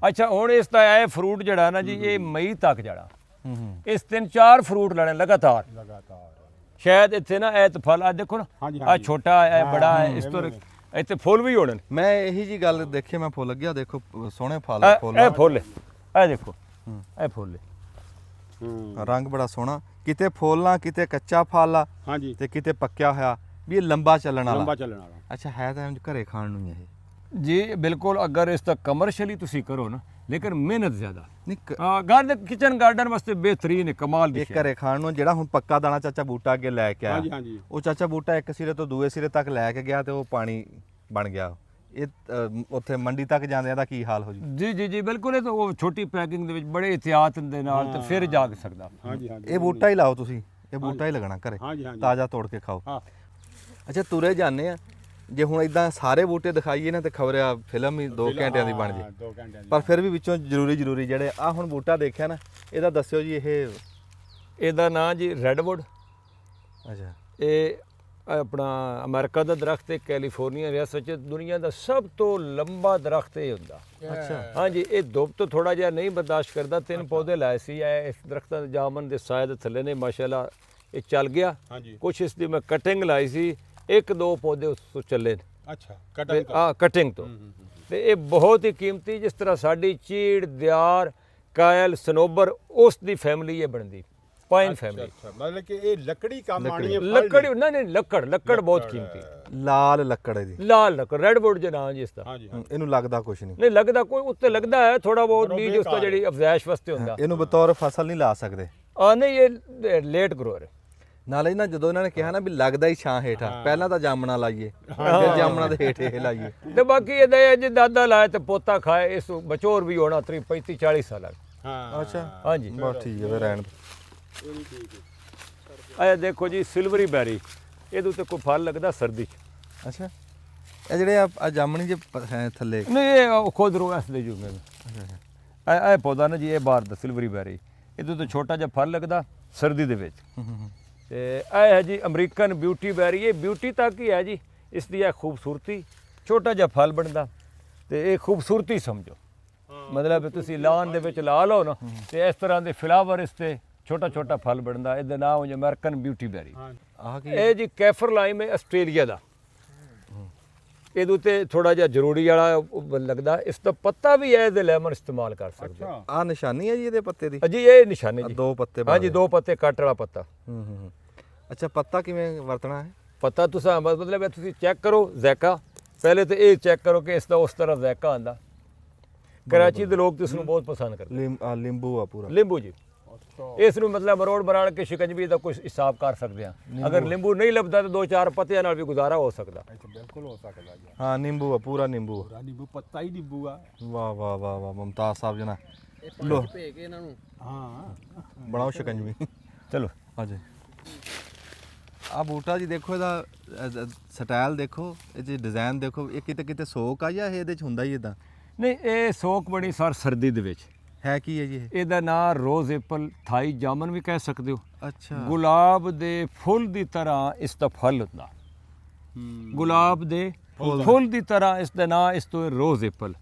ਅੱਛਾ ਹੁਣ ਇਸ ਦਾ ਇਹ ਫਰੂਟ ਜਿਹੜਾ ਨਾ ਜੀ ਇਹ ਮਈ ਤੱਕ ਜਾਣਾ, ਇਸ 3-4 ਫਰੂਟ ਲੈਣੇ ਲਗਾਤਾਰ। ਸ਼ਾਇਦ ਇੱਥੇ ਨਾ ਇਹ ਫਲ ਆ ਦੇਖੋ ਨਾ, ਆ ਛੋਟਾ ਹੈ ਬੜਾ ਹੈ, ਇਸ ਤੋਂ ਇੱਥੇ ਫੁੱਲ ਵੀ ਹੋਣੇ ਨੇ। ਮੈਂ ਇਹੀ ਜੀ ਗੱਲ ਦੇਖੀ, ਮੈਂ ਫੁੱਲ ਲੱਗਿਆ ਦੇਖੋ ਸੋਹਣੇ ਫਲ ਇਹ ਫੁੱਲ ਇਹ ਦੇਖੋ, ਇਹ ਫੁੱਲ ਰੰਗ ਬੜਾ ਸੋਹਣਾ, ਕਿਤੇ ਫੁੱਲਾਂ ਕਿਤੇ ਕੱਚਾ ਫਲ ਆ ਹਾਂਜੀ ਤੇ ਕਿਤੇ ਪੱਕਿਆ ਹੋਇਆ, ਵੀ ਇਹ ਲੰਬਾ ਚੱਲਣ ਵਾਲਾ। ਲੰਬਾ ਚੱਲਣ ਵਾਲਾ। ਅੱਛਾ ਹੈ ਤਾਂ ਘਰੇ ਖਾਣ ਨੂੰ ਹੀ ਇਹ ਜੀ ਬਿਲਕੁਲ। ਅਗਰ ਇਸ ਦਾ ਕਮਰਸ਼ੀਅਲੀ ਤੁਸੀਂ ਕਰੋ ਨਾ, ਲੇਕਿਨ ਮਿਹਨਤ ਜ਼ਿਆਦਾ। ਨਹੀਂ ਗਾਰਡਨ ਕਿਚਨ ਗਾਰਡਨ ਵਾਸਤੇ ਬਿਹਤਰੀਨ ਹੈ, ਕਮਾਲ ਦੀ ਇਹ ਸ਼ੈ। ਘਰੇ ਖਾਣ ਨੂੰ ਜਿਹੜਾ ਹੁਣ ਪੱਕਾ ਦਾਣਾ ਚਾਚਾ ਬੂਟਾ ਅੱਗੇ ਲੈ ਕੇ ਹਾਂਜੀ ਆਇਆ, ਹਾਂਜੀ ਉਹ ਚਾਚਾ ਬੂਟਾ ਇੱਕ ਸਿਰੇ ਤੋਂ ਦੂਏ ਸਿਰੇ ਤੱਕ ਲੈ ਕੇ ਗਿਆ ਤੇ ਉਹ ਪਾਣੀ ਬਣ ਗਿਆ। ਇਹ ਉੱਥੇ ਮੰਡੀ ਤੱਕ ਜਾਂਦਿਆਂ ਦਾ ਕੀ ਹਾਲ ਹੋ ਜੂ। ਜੀ ਬਿਲਕੁਲ। ਇਹ ਤਾਂ ਉਹ ਛੋਟੀ ਪੈਕਿੰਗ ਦੇ ਵਿੱਚ ਬੜੇ ਇhtiyat ਦੇ ਨਾਲ ਤੇ ਫਿਰ ਜਾ ਸਕਦਾ। ਹਾਂਜੀ ਹਾਂਜੀ ਇਹ ਬੂਟਾ ਹੀ ਲਾਓ ਤੁਸੀਂ, ਇਹ ਬੂਟਾ ਹੀ ਲੱਗਣਾ ਘਰੇ, ਹਾਂਜੀ ਹਾਂਜੀ ਤਾਜ਼ਾ ਤੋੜ ਕੇ ਖਾਓ। ਹਾਂ ਅੱਛਾ ਤੁਰੇ ਜਾਂਦੇ ਆ, ਜੇ ਹੁਣ ਇਦਾਂ ਸਾਰੇ ਬੂਟੇ ਦਿਖਾਈਏ ਨਾ ਤੇ ਖਬਰ ਆ ਫਿਲਮ ਹੀ 2 ਘੰਟਿਆਂ ਦੀ ਬਣ ਜੇ। 2 ਘੰਟਿਆਂ ਦੀ। ਪਰ ਫਿਰ ਵੀ ਵਿੱਚੋਂ ਜ਼ਰੂਰੀ ਜਿਹੜੇ ਆ ਹੁਣ ਬੂਟਾ ਦੇਖਿਆ ਨਾ, ਇਹਦਾ ਦੱਸਿਓ ਜੀ ਇਹ। ਇਹਦਾ ਨਾਂ ਜੀ ਰੈਡਵੁੱਡ। ਅੱਛਾ ਇਹ ਆਪਣਾ ਅਮਰੀਕਾ ਦਾ ਦਰਖਤ ਹੈ, ਕੈਲੀਫੋਰਨੀਆ ਰਿਆਸਤ ਵਿੱਚ ਦੁਨੀਆ ਦਾ ਸਭ ਤੋਂ ਲੰਬਾ ਦਰਖਤ ਇਹ ਹੁੰਦਾ। ਅੱਛਾ ਹਾਂਜੀ ਇਹ ਧੁੱਪ ਤੋਂ ਥੋੜਾ ਜਿਹਾ ਨਹੀਂ ਬਰਦਾਸ਼ਤ ਕਰਦਾ। 3 ਪੌਦੇ ਲਾਏ ਸੀ ਇਹ ਇਸ ਦਰਖਤਾਂ ਦੇ ਜਾਮਨ ਦੇ ਸਾਏ ਦੇ ਥੱਲੇ ਨੇ, ਮਾਸ਼ਾਅੱਲਾ ਇਹ ਚੱਲ ਗਿਆ। ਹਾਂਜੀ ਕੁਛ ਇਸ ਦੀ ਮੈਂ ਕਟਿੰਗ ਲਾਈ ਸੀ, 1-2 ਪੌਦੇ ਉਸ ਤੋਂ ਚੱਲੇ ਨੇ ਅੱਛਾ ਕਟਿੰਗ ਕਟਿੰਗ ਤੋਂ। ਤੇ ਇਹ ਬਹੁਤ ਹੀ ਕੀਮਤੀ, ਜਿਸ ਤਰ੍ਹਾਂ ਸਾਡੀ ਚੀੜ ਦਿਆਰ ਕਾਇਲ ਸਨੋਬਰ ਉਸ ਦੀ ਫੈਮਿਲੀ ਇਹ ਬਣਦੀ, ਪਾਈਨ ਫੈਮਿਲੀ। ਅੱਛਾ ਮਤਲਬ ਕਿ ਇਹ ਲੱਕੜੀ ਕੰਮ ਆਣੀ ਹੈ। ਲੱਕੜ ਨਹੀਂ ਲੱਕੜ ਬਹੁਤ ਕੀਮਤੀ, ਲਾਲ ਲੱਕੜ ਇਹਦੀ। ਲਾਲ ਲੱਕੜ ਰੈਡਵੁੱਡ ਦੇ ਨਾਂ ਜੀ ਇਸ ਦਾ। ਹਾਂਜੀ ਇਹਨੂੰ ਲੱਗਦਾ ਕੁਛ ਨਹੀਂ। ਨਹੀਂ ਲੱਗਦਾ ਕੋਈ, ਉੱਤੇ ਲੱਗਦਾ ਹੈ ਥੋੜਾ ਬਹੁਤ ਬੀਜ ਉਸ ਤੋਂ ਜਿਹੜੀ ਅਫਜ਼ਾਇਸ਼ ਵਾਸਤੇ ਹੁੰਦਾ। ਇਹਨੂੰ ਬਤੌਰ ਫਸਲ ਨਹੀਂ ਲਾ ਸਕਦੇ। ਨਹੀਂ ਇਹ ਲੇਟ ਗਰੋਅਰ ਹੈ। ਨਾਲੇ ਨਾ ਜਦੋਂ ਇਹਨਾਂ ਨੇ ਕਿਹਾ ਨਾ ਵੀ ਲੱਗਦਾ ਹੀ ਛਾਂ ਹੇਠ ਆ, ਪਹਿਲਾਂ ਤਾਂ ਜਾਮਣਾ ਲਾਈਏ ਫਿਰ ਜਾਮਣਾ ਦੇ ਹੇਠ ਇਹ ਲਾਈਏ। ਤੇ ਬਾਕੀ ਇਹਦਾ ਜੇ ਦਾਦਾ ਲਾਏ ਤੇ ਪੋਤਾ ਖਾਏ, ਇਸ ਬਚੋਰ ਵੀ ਹੋਣਾ 35-40 ਸਾਲਾਂ ਦਾ। ਹਾਂ ਅੱਛਾ ਹਾਂਜੀ ਬਸ ਠੀਕ ਹੈ ਫਿਰ ਰਹਿਣ ਇਹ ਵੀ ਠੀਕ ਹੈ। ਇਹ ਦੇਖੋ ਜੀ ਸਿਲਵਰੀ ਬੈਰੀ, ਇਹਦੇ ਉੱਤੇ ਕੋਈ ਫਲ ਲੱਗਦਾ ਸਰਦੀ 'ਚ। ਅੱਛਾ ਇਹ ਜਿਹੜੇ ਆ ਜਾਮਣੀ ਜੇ ਹੈ ਥੱਲੇ। ਨਹੀਂ ਇਹ ਖੁਦ ਰੋ ਇਸ ਦੇ ਜੂ ਮੈਂ ਇਹ ਪੌਦਾ ਨਾ ਜੀ, ਇਹ ਬਾਹਰ ਦਾ ਸਿਲਵਰੀ ਬੈਰੀ, ਇਹਦੇ ਉੱਤੇ ਛੋਟਾ ਜਿਹਾ ਫਲ ਲੱਗਦਾ ਸਰਦੀ ਦੇ ਵਿੱਚ। ਤੇ ਇਹ ਹੈ ਜੀ ਅਮਰੀਕਨ ਬਿਊਟੀ ਬੈਰੀ, ਇਹ ਬਿਊਟੀ ਤੱਕ ਹੀ ਹੈ ਜੀ, ਇਸ ਦੀ ਇਹ ਖੂਬਸੂਰਤੀ, ਛੋਟਾ ਜਿਹਾ ਫਲ ਬਣਦਾ ਤੇ ਇਹ ਖੂਬਸੂਰਤੀ ਸਮਝੋ। ਮਤਲਬ ਤੁਸੀਂ ਲਾਨ ਦੇ ਵਿੱਚ ਲਾ ਲਓ ਨਾ ਤੇ ਇਸ ਤਰ੍ਹਾਂ ਦੇ ਫਲਾਵਰ ਇਸ ਤੇ ਛੋਟਾ ਫਲ ਬਣਦਾ, ਇਹਦਾ ਨਾਮ ਹੋ ਜੀ ਅਮਰੀਕਨ ਬਿਊਟੀ ਬੈਰੀ। ਆਹ ਕੀ ਇਹ ਜੀ ਕੈਫਰ ਲਾਈਮ ਹੈ ਆਸਟ੍ਰੇਲੀਆ ਦਾ, ਇਹਦੇ ਉੱਤੇ ਥੋੜਾ ਜਿਹਾ ਜ਼ਰੂਰੀ ਵਾਲਾ ਲੱਗਦਾ। ਇਸ ਦਾ ਪੱਤਾ ਵੀ ਹੈ, ਇਹਦੇ ਲੈਮਨ ਇਸਤੇਮਾਲ ਕਰ ਸਕਦੇ ਹੋ। ਆ ਨਿਸ਼ਾਨੀ ਹੈ ਜੀ ਇਹਦੇ ਪੱਤੇ ਦੀ। ਜੀ ਇਹ ਨਿਸ਼ਾਨੀ ਜੀ, 2 ਪੱਤੇ ਹਾਂਜੀ 2 ਪੱਤੇ ਕੱਟ ਵਾਲਾ ਪੱਤਾ। ਅੱਛਾ ਪੱਤਾ ਕਿਵੇਂ ਵਰਤਣਾ ਹੈ? ਪਤਾ ਤੁਸੀਂ ਮਤਲਬ ਤੁਸੀਂ ਚੈੱਕ ਕਰੋ ਜ਼ਾਇਕਾ, ਪਹਿਲੇ ਤੇ ਇਹ ਚੈੱਕ ਕਰੋ ਕਿ ਇਸ ਦਾ ਉਸ ਤਰ੍ਹਾਂ ਜ਼ਾਇਕਾ ਆਂਦਾ। ਕਰਾਚੀ ਦੇ ਲੋਕ ਇਸ ਨੂੰ ਬਹੁਤ ਪਸੰਦ ਕਰਦੇ। ਲਿੰਬੂ ਆ ਪੂਰਾ ਲਿੰਬੂ ਜੀ, ਇਸ ਨੂੰ ਮਤਲਬ ਮਰੋੜ ਮਰਾੜ ਕੇ ਸ਼ਿਕੰਜਵੀ ਦਾ ਕੁਝ ਹਿਸਾਬ ਕਰ ਸਕਦੇ ਆ। ਅਗਰ ਲਿੰਬੂ ਨਹੀਂ ਲੱਭਦਾ ਤਾਂ 2-4 ਪੱਤਿਆਂ ਨਾਲ ਵੀ ਗੁਜ਼ਾਰਾ ਹੋ ਸਕਦਾ। ਬਿਲਕੁਲ ਹੋ ਸਕਦਾ ਜੀ। ਹਾਂ ਨਿੰਬੂ ਆ ਪੂਰਾ ਨਿੰਬੂ। ਪੂਰਾ ਨਿੰਬੂ ਪੱਤਾ ਹੀ ਨਿੰਬੂ ਆ। ਵਾਹ ਵਾਹ ਵਾਹ ਵਾਹ ਮੁਮਤਾਜ਼ ਸਾਹਿਬ ਜਨਾ ਇਹ ਪਾਣੀ ਭੇ ਕੇ ਇਹਨਾਂ ਨੂੰ ਹਾਂ ਬਣਾਓ ਸ਼ਿਕੰਜਵੀ। ਚਲੋ ਹਾਂਜੀ ਆ ਬੂਟਾ ਜੀ ਦੇਖੋ, ਇਹਦਾ ਸਟਾਈਲ ਦੇਖੋ, ਇਹ ਜੀ ਡਿਜ਼ਾਈਨ ਦੇਖੋ, ਇਹ ਕਿਤੇ ਸੋਕ ਆ ਜਾਂ ਇਹਦੇ ਚ ਹੁੰਦਾ ਹੀ ਇਦਾਂ? ਨਹੀਂ ਇਹ ਸੋਕ ਬੜੀ ਸਾਰ ਸਰਦੀ ਦੇ ਵਿੱਚ ਹੈ ਕੀ ਹੈ ਜੀ ਇਹ? ਇਹਦਾ ਨਾਂ ਰੋਜ਼ ਐਪਲ, ਥਾਈ ਜਾਮਨ ਵੀ ਕਹਿ ਸਕਦੇ ਹੋ। ਅੱਛਾ ਗੁਲਾਬ ਦੇ ਫੁੱਲ ਦੀ ਤਰ੍ਹਾਂ ਇਸ ਦਾ ਫਲ ਹੁੰਦਾ। ਗੁਲਾਬ ਦੇ ਫੁੱਲ ਦੀ ਤਰ੍ਹਾਂ ਇਸ ਦਾ ਨਾਂ, ਇਸ ਤੋਂ ਰੋਜ਼ ਐਪਲ।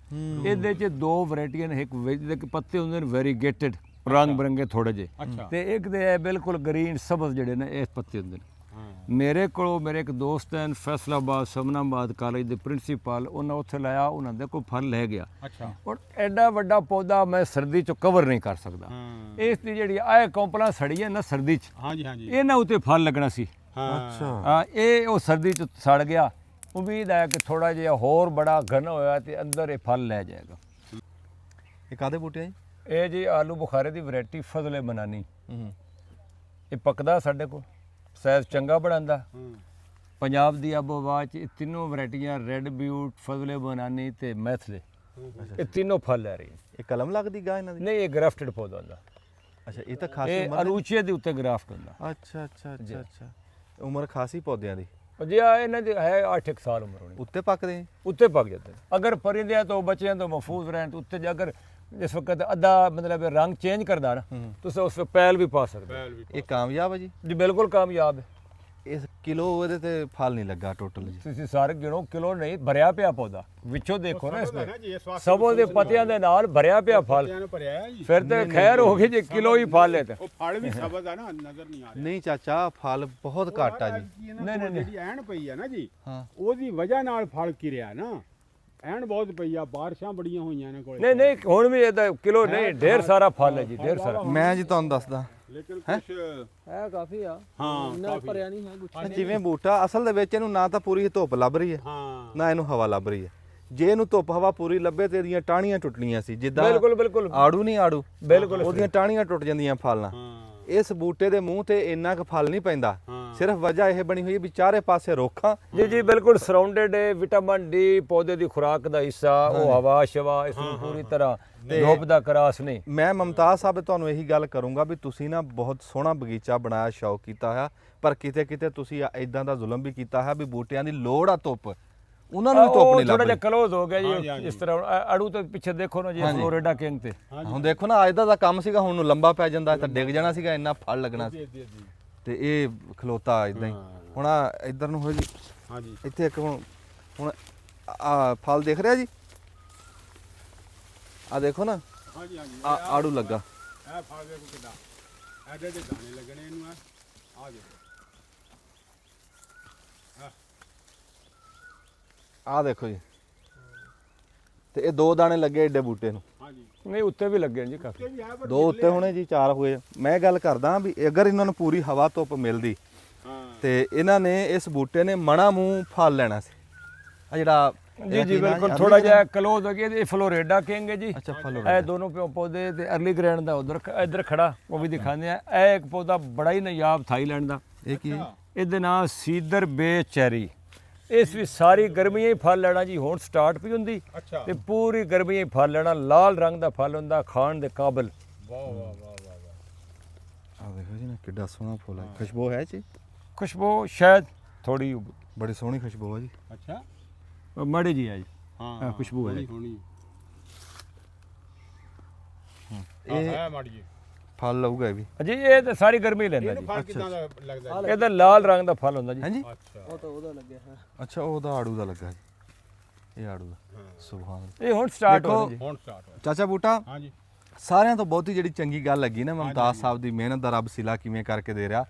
ਇਹਦੇ ਚ 2 ਵੈਰਾਈਟੀਆਂ ਨੇ, ਇੱਕ ਦੇ ਪੱਤੇ ਹੁੰਦੇ ਨੇ ਵੈਰੀਗੇਟਡ ਰੰਗ ਬਰੰਗੇ ਥੋੜੇ ਜਿਹੇ, ਤੇ ਇੱਕ ਦੇ ਬਿਲਕੁਲ ਗ੍ਰੀਨ ਸਬਜ਼ ਜਿਹੜੇ ਨੇ ਇਹ ਪੱਤੇ ਹੁੰਦੇ ਨੇ। ਮੇਰੇ ਕੋਲੋਂ ਮੇਰੇ ਇੱਕ ਦੋਸਤ ਹਨ ਫੈਸਲਾਬਾਦ ਸਮਨਾਬਾਦ ਕਾਲਜ ਦੇ ਪ੍ਰਿੰਸੀਪਲ, ਉਹਨਾਂ ਉੱਥੇ ਲਾਇਆ, ਉਹਨਾਂ ਦੇ ਕੋਈ ਫਲ ਲੈ ਗਿਆ। ਅੱਛਾ ਔਰ ਐਡਾ ਵੱਡਾ ਪੌਦਾ ਮੈਂ ਸਰਦੀ ਚ ਕਵਰ ਨਹੀਂ ਕਰ ਸਕਦਾ। ਇਸ ਦੀ ਜਿਹੜੀ ਆਹ ਕੰਪਲਾਂ ਸੜੀ ਹੈ ਨਾ ਸਰਦੀ ਚ, ਹਾਂਜੀ ਹਾਂਜੀ ਇਹਨਾਂ ਉੱਤੇ ਫਲ ਲੱਗਣਾ ਸੀ। ਅੱਛਾ ਇਹ ਉਹ ਸਰਦੀ ਚ ਸੜ ਗਿਆ। ਉਮੀਦ ਹੈ ਕਿ ਥੋੜਾ ਜਿਹਾ ਹੋਰ ਬੜਾ ਘਨ ਹੋਇਆ ਤੇ ਅੰਦਰ ਇਹ ਫਲ ਲੈ ਜਾਏਗਾ। ਇਹ ਕਾਦੇ ਬੂਟੇ ਆ ਜੀ? ਇਹ ਜੀ ਆਲੂ ਬੁਖਾਰੇ ਦੀ ਵੈਰਾਈਟੀ ਫਜ਼ਲੇ ਬਨਾਨੀ। ਹੂੰ ਇਹ ਪੱਕਦਾ ਸਾਡੇ ਕੋਲ, ਸਾਈਜ਼ ਚੰਗਾ ਬਣਾਉਂਦਾ। ਹੂੰ ਪੰਜਾਬ ਦੀ ਆਬੋ-ਹਵਾ 'ਚ ਇਹ ਤਿੰਨੋਂ ਵੈਰਾਈਟੀਆਂ ਰੈੱਡ ਬਿਊਟ, ਫਜ਼ਲੇ ਬਨਾਨੀ ਤੇ ਮੈਥਲੇ, ਇਹ ਤਿੰਨੋਂ ਫਲ ਲੈ ਰਹੀ ਇਹ ਕਲਮ ਲੱਗਦੀ ਗਾ ਇਹਨਾਂ ਦੀ? ਨਹੀਂ, ਇਹ ਗ੍ਰਾਫਟਡ ਪੌਦਾ ਹੁੰਦਾ। ਅੱਛਾ, ਇਹ ਤਾਂ ਖਾਸੀ ਇਹ ਉਮਰ ਦੇ- ਅਰੂਚੀਏ ਦੇ ਉੱਤੇ ਗ੍ਰਾਫਟ ਹੁੰਦਾ। ਅੱਛਾ ਅੱਛਾ ਅੱਛਾ ਅੱਛਾ, ਉਮਰ ਖਾਸੀ ਪੌਦਿਆਂ ਦੀ। ਜੀ ਆ ਇਹਨਾਂ ਦੀ ਹੈ 8 ਸਾਲ ਉਮਰ ਹੋਣੀ, ਉੱਤੇ ਪੱਕਦੇ ਜੀ? ਉੱਤੇ ਪੱਕ ਜਾਂਦੇ ਨੇ। ਅਗਰ ਪਰਿੰਦਿਆਂ ਤੋਂ ਬੱਚਿਆਂ ਤੋਂ ਮਹਿਫੂਜ਼ ਰਹਿਣ ਤਾਂ ਉੱਤੇ ਅਗਰ ਜਿਸ ਵਕਤ ਅੱਧਾ ਮਤਲਬ ਰੰਗ ਚੇਂਜ ਕਰਦਾ ਨਾ, ਤੁਸੀਂ ਉਸ 'ਤੇ ਪੈਲ ਵੀ ਪਾ ਸਕਦੇ ਹੋ। ਬੈਲ ਵੀ ਇਹ ਕਾਮਯਾਬ ਹੈ ਜੀ? ਜੀ ਬਿਲਕੁਲ ਕਾਮਯਾਬ ਹੈ। ਇਸ ਕਿਲੋ ਇਹਦੇ ਤੇ ਫਲ ਨਹੀਂ ਲੱਗਾ ਟੋਟਲ ਜੀ? ਤੁਸੀਂ ਸਾਰੇ ਗਿਣੋ, ਕਿਲੋ ਨਹੀਂ ਭਰਿਆ ਪਿਆ ਪੌਦਾ, ਵਿੱਚੋਂ ਦੇਖੋ ਨਾ ਪਤਾ ਨਾ ਜੀ, ਇਸਨੇ ਇਸ ਵਾਸਤੇ ਸਭੋਂ ਦੇ ਪੱਤਿਆਂ ਦੇ ਨਾਲ ਭਰਿਆ ਪਿਆ ਫਲ। ਪੱਤਿਆਂ ਨੂੰ ਭਰਿਆ ਹੈ ਜੀ। ਫਿਰ ਤੇ ਖੈਰ ਹੋ ਗਈ ਜੇ ਕਿਲੋ ਹੀ ਫਲ ਹੈ ਤੇ। ਉਹ ਫਲ ਵੀ ਸਬਜ਼ ਆ ਨਾ, ਨਜ਼ਰ ਨਹੀਂ ਆ ਰਿਹਾ। ਨਹੀਂ ਚਾਚਾ, ਫਲ ਬਹੁਤ ਘੱਟ ਆ ਜੀ। ਨਹੀਂ ਜਿਹੜੀ ਐਨ ਪਈ ਆ ਨਾ ਜੀ, ਹਾਂ, ਉਹਦੀ ਵਜ੍ਹਾ ਨਾਲ ਫਲ ਕਿਰਿਆ ਨਾ। ਐਨ ਬਹੁਤ ਪਈ ਆ, ਬਾਰਿਸ਼ਾਂ ਬੜੀਆਂ ਹੋਈਆਂ ਇਹਨਾਂ ਕੋਲ। ਨਹੀਂ ਨਹੀਂ, ਹੁਣ ਵੀ ਇਹਦਾ ਕਿਲੋ ਨਹੀਂ, ਢੇਰ ਸਾਰਾ ਫਲ ਹੈ ਜੀ, ਢੇਰ ਸਾਰਾ। ਮੈਂ ਜੀ ਤੁਹਾਨੂੰ ਦੱਸਦਾ, ਲੇਕਿਨ ਕੁਝ ਹੈ ਕਾਫੀ ਆ, ਹਾਂ ਇੰਨਾ ਭਰਿਆ ਨਹੀਂ ਹੈ ਗੁੱਛੇ। ਜਿਵੇਂ ਬੂਟਾ ਅਸਲ ਦੇ ਵਿੱਚ ਇਹਨੂੰ ਨਾ ਤਾਂ ਪੂਰੀ ਧੁੱਪ ਲੱਭ ਰਹੀ ਹੈ, ਹਾਂ ਨਾ ਇਹਨੂੰ ਹਵਾ ਲੱਭ ਰਹੀ ਹੈ। ਜੇ ਇਹਨੂੰ ਧੁੱਪ ਹਵਾ ਪੂਰੀ ਲੱਭੇ ਤੇ ਇਹਦੀਆਂ ਟਾਹਣੀਆਂ ਟੁੱਟਣੀਆਂ ਸੀ, ਜਿੱਦਾਂ ਬਿਲਕੁਲ ਬਿਲਕੁਲ ਆੜੂ ਨਹੀਂ ਆੜੂ, ਬਿਲਕੁਲ ਉਹਦੀਆਂ ਟਾਹਣੀਆਂ ਟੁੱਟ ਜਾਂਦੀਆਂ ਫਲ ਨਾਲ। ਹਾਂ ਇਸ ਬੂਟੇ ਦੇ ਮੂੰਹ ਤੇ ਇੰਨਾ ਕੁ ਫਲ ਨਹੀਂ ਪੈਂਦਾ, ਹਾਂ। ਸਿਰਫ ਵਜ੍ਹਾ ਇਹ ਬਣੀ ਹੋਈ ਹੈ ਵੀ ਚਾਰੇ ਪਾਸੇ ਰੋਖਾਂ। ਜੀ ਜੀ ਬਿਲਕੁਲ ਸਰਾਊਂਡਡ ਹੈ। ਵਿਟਾਮਿਨ ਡੀ ਪੌਦੇ ਦੀ ਖੁਰਾਕ ਦਾ ਹਿੱਸਾ, ਉਹ ਹਵਾ ਸ਼ਵਾ ਇਸ ਨੂੰ ਪੂਰੀ ਤਰ੍ਹਾਂ ਧੁੱਪ ਦਾ ਕਰਾਸ ਨਹੀਂ। ਮੈਂ ਮੁਮਤਾਜ਼ ਸਾਹਿਬ ਤੁਹਾਨੂੰ ਇਹੀ ਗੱਲ ਕਰੂੰਗਾ ਵੀ ਤੁਸੀਂ ਨਾ ਬਹੁਤ ਸੋਹਣਾ ਬਗੀਚਾ ਬਣਾਇਆ, ਸ਼ੌਕ ਕੀਤਾ ਹੋਇਆ, ਪਰ ਕਿਤੇ ਕਿਤੇ ਤੁਸੀਂ ਇਦਾਂ ਦਾ ਜ਼ੁਲਮ ਵੀ ਕੀਤਾ ਹੈ ਵੀ ਬੂਟਿਆਂ ਦੀ ਲੋੜ ਆ ਧੁੱਪ, ਉਹਨਾਂ ਨੂੰ ਵੀ ਧੁੱਪ ਨਹੀਂ ਲੱਭ ਥੋੜਾ ਜਿਹਾ ਰਹੀ। ਕਲੋਜ਼ ਹੋ ਗਿਆ ਹਾਂਜੀ, ਜੀ ਹਾਂਜੀ। ਇਸ ਤਰ੍ਹਾਂ। ਅੜੂ ਤੋਂ ਪਿੱਛੇ ਦੇਖੋ ਨਾ ਜੀ, ਫਲੋਰੀਡਾ ਕਿੰਗ ਤੇ ਹੁਣ ਦੇਖੋ ਨਾ, ਅੱਜ ਦਾ ਕੰਮ ਸੀਗਾ, ਹੁਣ ਨੂੰ ਲੰਬਾ ਪੈ ਜਾਂਦਾ ਤਾਂ ਡਿੱਗ ਜਾਣਾ ਸੀਗਾ, ਇੰਨਾ ਫਲ ਲੱਗਣਾ ਸੀ। ਜੀ ਜੀ ਤੇ ਇਹ ਖਲੋਤਾ ਇਦਾਂ ਹੀ। ਹੁਣ ਆ ਇੱਧਰ ਨੂੰ ਹੋ ਜੀ, ਹਾਂਜੀ ਇੱਥੇ ਇੱਕ ਹੁਣ ਆ ਫਲ ਦੇਖ ਰਿਹਾ ਜੀ, ਆ ਦੇਖੋ ਨਾ, ਹਾਂਜੀ ਹਾਂਜੀ। ਆ ਆੜੂ ਲੱਗਾ। ਇਹ ਫਲ ਦੇਖੋ ਕਿੱਦਾਂ ਐਡੇ ਦੇ ਦਾਣੇ ਲੱਗਣੇ ਇਹਨੂੰ। ਆ ਦੇਖੋ, ਆ ਦੇਖੋ ਜੀ, ਤੇ ਇਹ 2 ਦਾਣੇ ਲੱਗੇ ਏਡੇ ਬੂਟੇ ਨੂੰ। ਹਾਂਜੀ ਨਹੀਂ, ਉੱਤੇ ਵੀ ਲੱਗੇ ਨੇ ਜੀ ਕਾਫੀ। ਇਹ ਵੀ ਹੈ ਪਰ 2 ਉੱਤੇ ਹੋਣੇ ਜੀ, 4 ਹੋਏ। ਮੈਂ ਗੱਲ ਕਰਦਾ ਵੀ ਅਗਰ ਇਹਨਾਂ ਨੂੰ ਪੂਰੀ ਹਵਾ ਧੁੱਪ ਮਿਲਦੀ ਹਾਂ ਤੇ ਇਹਨਾਂ ਨੇ, ਇਸ ਬੂਟੇ ਨੇ ਮਣਾ ਮੂੰਹ ਫਲ ਲੈਣਾ ਸੀ। ਆ ਜਿਹੜਾ ਜੀ ਜੀ ਬਿਲਕੁਲ, ਥੋੜਾ ਜਿਹਾ ਕਲੋਜ਼ ਹੋ ਗਿਆ। ਇਹ ਫਲੋਰੀਡਾ ਕਿੰਗ ਹੈ ਜੀ। ਅੱਛਾ, ਫਲ ਇਹ ਦੋਨੋਂ ਪੌਦੇ ਤੇ ਅਰਲੀ ਗ੍ਰੈਂਡ ਦਾ ਉਧਰ ਇੱਧਰ ਖੜਾ, ਉਹ ਵੀ ਦਿਖਾਉਂਦੇ ਆ। ਇਹ ਇੱਕ ਪੌਦਾ ਬੜਾ ਹੀ ਨਾਯਾਬ ਥਾਈਲੈਂਡ ਦਾ, ਇਹ ਕੀ ਹੈ? ਇਹਦੇ ਨਾਂ ਸੀਦਰ ਬੇ ਚੈਰੀ। ਇਸ ਵੀ ਸਾਰੀ ਗਰਮੀਆਂ ਹੀ ਫਲ ਲੈਣਾ ਜੀ, ਹੁਣ ਸਟਾਰਟ ਵੀ ਹੁੰਦੀ ਅੱਛਾ। ਤੇ ਪੂਰੀ ਗਰਮੀਆਂ ਹੀ ਫਲ ਲੈਣਾ। ਲਾਲ ਰੰਗ ਦਾ ਫਲ ਹੁੰਦਾ, ਖਾਣ ਦੇ ਕਾਬਲ। ਵਾਹ ਵਾਹ ਵਾਹ ਵਾਹ ਵਾਹ। ਆ ਦੇਖੋ ਜੀ ਨਾ, ਕਿੱਡਾ ਸੋਹਣਾ ਫੁੱਲ ਹੈ। ਖੁਸ਼ਬੂ ਹੈ ਜੀ? ਖੁਸ਼ਬੂ ਸ਼ਾਇਦ ਥੋੜੀ ਬੜੀ ਸੋਹਣੀ ਖੁਸ਼ਬੂ ਹੈ ਜੀ। ਅੱਛਾ ਮਾੜੀ ਜੀ ਹੈ ਜੀ। ਹਾਂ ਖੁਸ਼ਬੂ ਹੈ। ਹੋਣੀ ਇਹ ਹੈ ਮਾੜੀ ਜੀ। ਫਲ ਲਊਗਾ ਇਹ ਵੀ? ਜੀ ਇਹ ਤਾਂ ਸਾਰੀ ਗਰਮੀ ਲੈਂਦਾ ਇਹਨੂੰ ਜੀ। ਫਲ ਕਿਦਾਂ ਦਾ ਲੱਗਦਾ ਜੀ? ਇਹਦਾ ਲਾਲ ਰੰਗ ਦਾ ਫਲ ਹੁੰਦਾ ਜੀ। ਹਾਂਜੀ, ਅੱਛਾ ਉਹ ਤਾਂ ਉਹਦਾ ਲੱਗਿਆ ਹੈ। ਅੱਛਾ, ਉਹਦਾ ਆੜੂ ਦਾ ਲੱਗਾ ਜੀ। ਇਹ ਆੜੂ ਦਾ, ਸੁਭਾਨ ਅੱਲਾਹ। ਇਹ ਹੁਣ ਸਟਾਰਟ ਹੋ ਦੇਖੋ, ਜੀ। ਹੁਣ ਸਟਾਰਟ ਹੋਇਆ। ਚਾਚਾ ਬੂਟਾ, ਹਾਂਜੀ ਸਾਰਿਆਂ ਤੋਂ ਬਹੁਤੀ ਜਿਹੜੀ ਚੰਗੀ ਗੱਲ ਲੱਗੀ ਨਾ ਮੁਮਤਾਜ਼ ਸਾਹਿਬ ਦੀ ਮਿਹਨਤ ਦਾ ਰੱਬ ਸਿਲਾ ਕਿਵੇਂ ਕਰਕੇ ਦੇ ਰਿਹਾ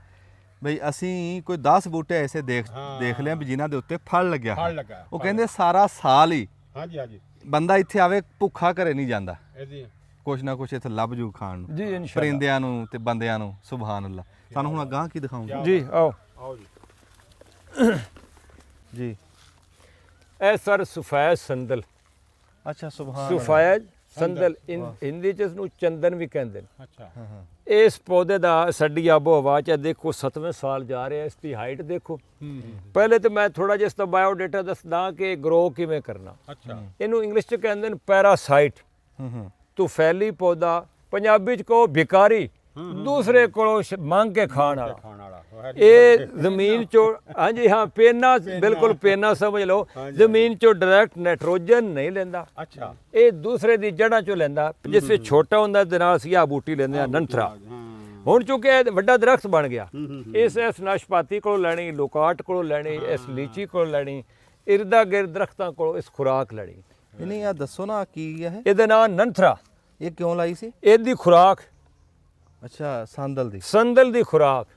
ਬਈ, ਅਸੀਂ ਕੋਈ 10 ਬੂਟੇ ਐਸੇ ਦੇਖ ਲਿਆ ਵੀ ਜਿਨ੍ਹਾਂ ਦੇ ਉੱਤੇ ਫਲ ਲੱਗਿਆ ਫਲ ਹੋਇਆ। ਲੱਗਾ ਉਹ ਕਹਿੰਦੇ ਸਾਰਾ ਸਾਲ ਹੀ ਹਾਂਜੀ ਹਾਂਜੀ ਬੰਦਾ ਇੱਥੇ ਆਵੇ ਭੁੱਖਾ ਘਰੇ ਨਹੀਂ ਜਾਂਦਾ, ਇਹਦੀ ਕੁਛ ਨਾ ਕੁਛ ਇੱਥੇ ਲੱਭ ਜੂ ਖਾਣ ਨੂੰ, ਜੀ ਇਨਸ਼ਾਅੱਲਾ ਪਰਿੰਦਿਆਂ ਨੂੰ ਤੇ ਬੰਦਿਆਂ ਨੂੰ। ਸੁਭਾਨ ਅੱਲਾਹ। ਸਾਨੂੰ ਹੁਣ ਅਗਾਂਹ ਕੀ ਦਿਖਾਉਂਗੇ ਜੀ। ਆਓ ਆਓ ਜੀ। ਜੀ? ਇਹ ਸਰ ਸਫੈਦ ਸੰਦਲ, ਅੱਛਾ, ਸੁਭਾਨ ਅੱਲਾਹ। ਸਫੈਦ ਸੰਦਲ ਹਿੰਦੀ ਚ ਇਸ ਨੂੰ ਚੰਦਨ ਵੀ ਕਹਿੰਦੇ ਨੇ। ਅੱਛਾ ਹਾਂ ਹਾਂ, ਇਸ ਪੌਦੇ ਦਾ ਸਾਡੀ ਆਬੋ ਹਵਾ ਚ ਦੇਖੋ 7ਵੇਂ ਸਾਲ ਜਾ ਰਿਹਾ। ਇਸ ਦੀ ਹਾਈਟ ਦੇਖੋ। ਪਹਿਲੇ ਤਾਂ ਮੈਂ ਥੋੜਾ ਜਿਹਾ ਇਸ ਦਾ ਬਾਇਓਡਾਟਾ ਦੱਸਦਾ ਕਿ ਗਰੋ ਕਿਵੇਂ ਕਰਨਾ। ਅੱਛਾ ਇਹਨੂੰ ਇੰਗਲਿਸ਼ ਚ ਕਹਿੰਦੇ ਨੇ ਪੈਰਾਸਾਈਟ, ਤੁਫੈਲੀ ਪੌਦਾ, ਪੰਜਾਬੀ ਚ ਕਹੋ ਭਿਕਾਰੀ, ਦੂਸਰੇ ਕੋਲੋਂ ਮੰਗ ਕੇ ਖਾਣ ਵਾਲਾ। ਖਾਣ ਵਾਲਾ ਉਹ ਹੈ ਇਹ ਜ਼ਮੀਨ ਚੋਂ, ਹਾਂਜੀ ਹਾਂ, ਪੇਨਾ, ਬਿਲਕੁਲ ਪੇਨਾ ਸਮਝ ਲਓ। ਜ਼ਮੀਨ ਚੋਂ ਡਾਇਰੈਕਟ ਨਾਈਟ੍ਰੋਜਨ ਨਹੀਂ ਲੈਂਦਾ, ਅੱਛਾ ਇਹ ਦੂਸਰੇ ਦੀ ਜੜ੍ਹਾਂ ਚੋਂ ਲੈਂਦਾ। ਜਿਸ ਵਿੱਚ ਛੋਟਾ ਹੁੰਦਾ ਦੇ ਨਾਲ ਅਸੀਂ ਆਹ ਬੂਟੀ ਲੈਂਦੇ ਆ ਨੰਥਰਾ। ਹਾਂ ਹੁਣ ਚੁੱਕਿ ਇਹ ਵੱਡਾ ਦਰਖਤ ਬਣ ਗਿਆ। ਇਸ ਨਾਸ਼ਪਾਤੀ ਕੋਲੋਂ ਲੈਣੀ, ਲੋਕਾਟ ਕੋਲੋਂ ਲੈਣੀ, ਇਸ ਲੀਚੀ ਕੋਲੋਂ ਲੈਣੀ, ਇਰਦਾ ਗਿਰਦ ਦਰਖਤਾਂ ਕੋਲੋਂ ਇਸ ਖੁਰਾਕ ਲੈਣੀ। ਨਹੀਂ, ਆ ਦੱਸੋ ਨਾ ਕੀ ਹੈ ਇਹਦੇ ਨਾਂ ਨੰਥਰਾ। ਇਹ ਕਿਉਂ ਲਾਈ ਸੀ? ਇਹਦੀ ਖੁਰਾਕ ਅੱਛਾ, ਸੰਦਲ ਦੀ। ਸੰਦਲ ਦੀ ਖੁਰਾਕ।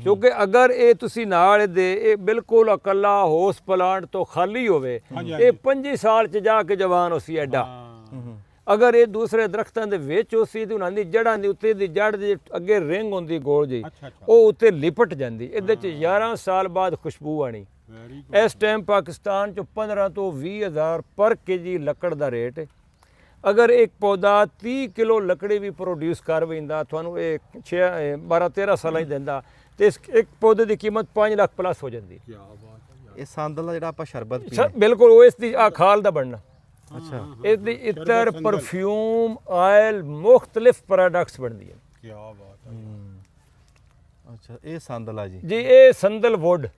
ਕਿਉਂਕਿ ਅਗਰ ਇਹ ਤੁਸੀਂ ਨਾਲ ਇਹਦੇ, ਇਹ ਬਿਲਕੁਲ ਇਕੱਲਾ ਹੋਸ ਪਲਾਂਟ ਤੋਂ ਖਾਲੀ ਹੋਵੇ, ਇਹ 25 ਸਾਲ ਚ ਜਾ ਕੇ ਜਵਾਨ ਹੋਸੀ ਐਡਾ। ਅਗਰ ਇਹ ਦੂਸਰੇ ਦਰਖਤਾਂ ਦੇ ਵਿੱਚ ਹੋਸੀ ਤੇ ਉਹਨਾਂ ਦੀ ਜੜ੍ਹਾਂ ਦੇ ਉੱਤੇ ਦੀ ਜੜ ਦੇ ਅੱਗੇ ਰਿੰਗ ਹੁੰਦੀ ਗੋਲ ਜੀ, ਉਹ ਉੱਤੇ ਲਿਪਟ ਜਾਂਦੀ। ਇਹਦੇ ਚ 11 ਸਾਲ ਬਾਅਦ ਖੁਸ਼ਬੂ ਆਣੀ। ਇਸ ਟਾਈਮ ਪਾਕਿਸਤਾਨ ਚ 15 ਤੋਂ 20 ਹਜ਼ਾਰ ਪਰ ਕੇਜੀ ਲੱਕੜ ਦਾ ਰੇਟ ਹੈ। ਅਗਰ ਇੱਕ ਪੌਦਾ 30 ਕਿਲੋ ਲੱਕੜੀ ਵੀ ਪ੍ਰੋਡਿਊਸ ਕਰ ਵੈਂਦਾ ਤੁਹਾਨੂੰ ਇਹ 12-13 ਸਾਲਾਂ ਹੀ ਦਿੰਦਾ ਤੇ ਇਸ ਇੱਕ ਪੌਦੇ ਦੀ ਕੀਮਤ 5 ਲੱਖ ਪਲੱਸ ਹੋ ਜਾਂਦੀ ਕੀ ਬਾਤ ਹੈ। ਇਹ ਸੰਦਲ ਦਾ ਜਿਹੜਾ ਆਪਾਂ ਸ਼ਰਬਤ ਸਰ ਪੀਂਦੇ ਬਿਲਕੁਲ ਉਹ ਇਸ ਦੀ ਆ ਖਾਲ ਦਾ ਬਣਨਾ ਅੱਛਾ ਇਸ ਦੀ ਇਤਰ ਪਰਫਿਊਮ ਆਇਲ ਮੁxtਲਿਫ ਪ੍ਰੋਡਕਟਸ ਬਣਦੀ ਹੈ ਕੀ ਬਾਤ ਹੈ। ਅੱਛਾ ਇਹ ਸੰਦਲ ਆ ਜੀ ਜੀ ਇਹ ਸੰਦਲ ਵੁੱਡ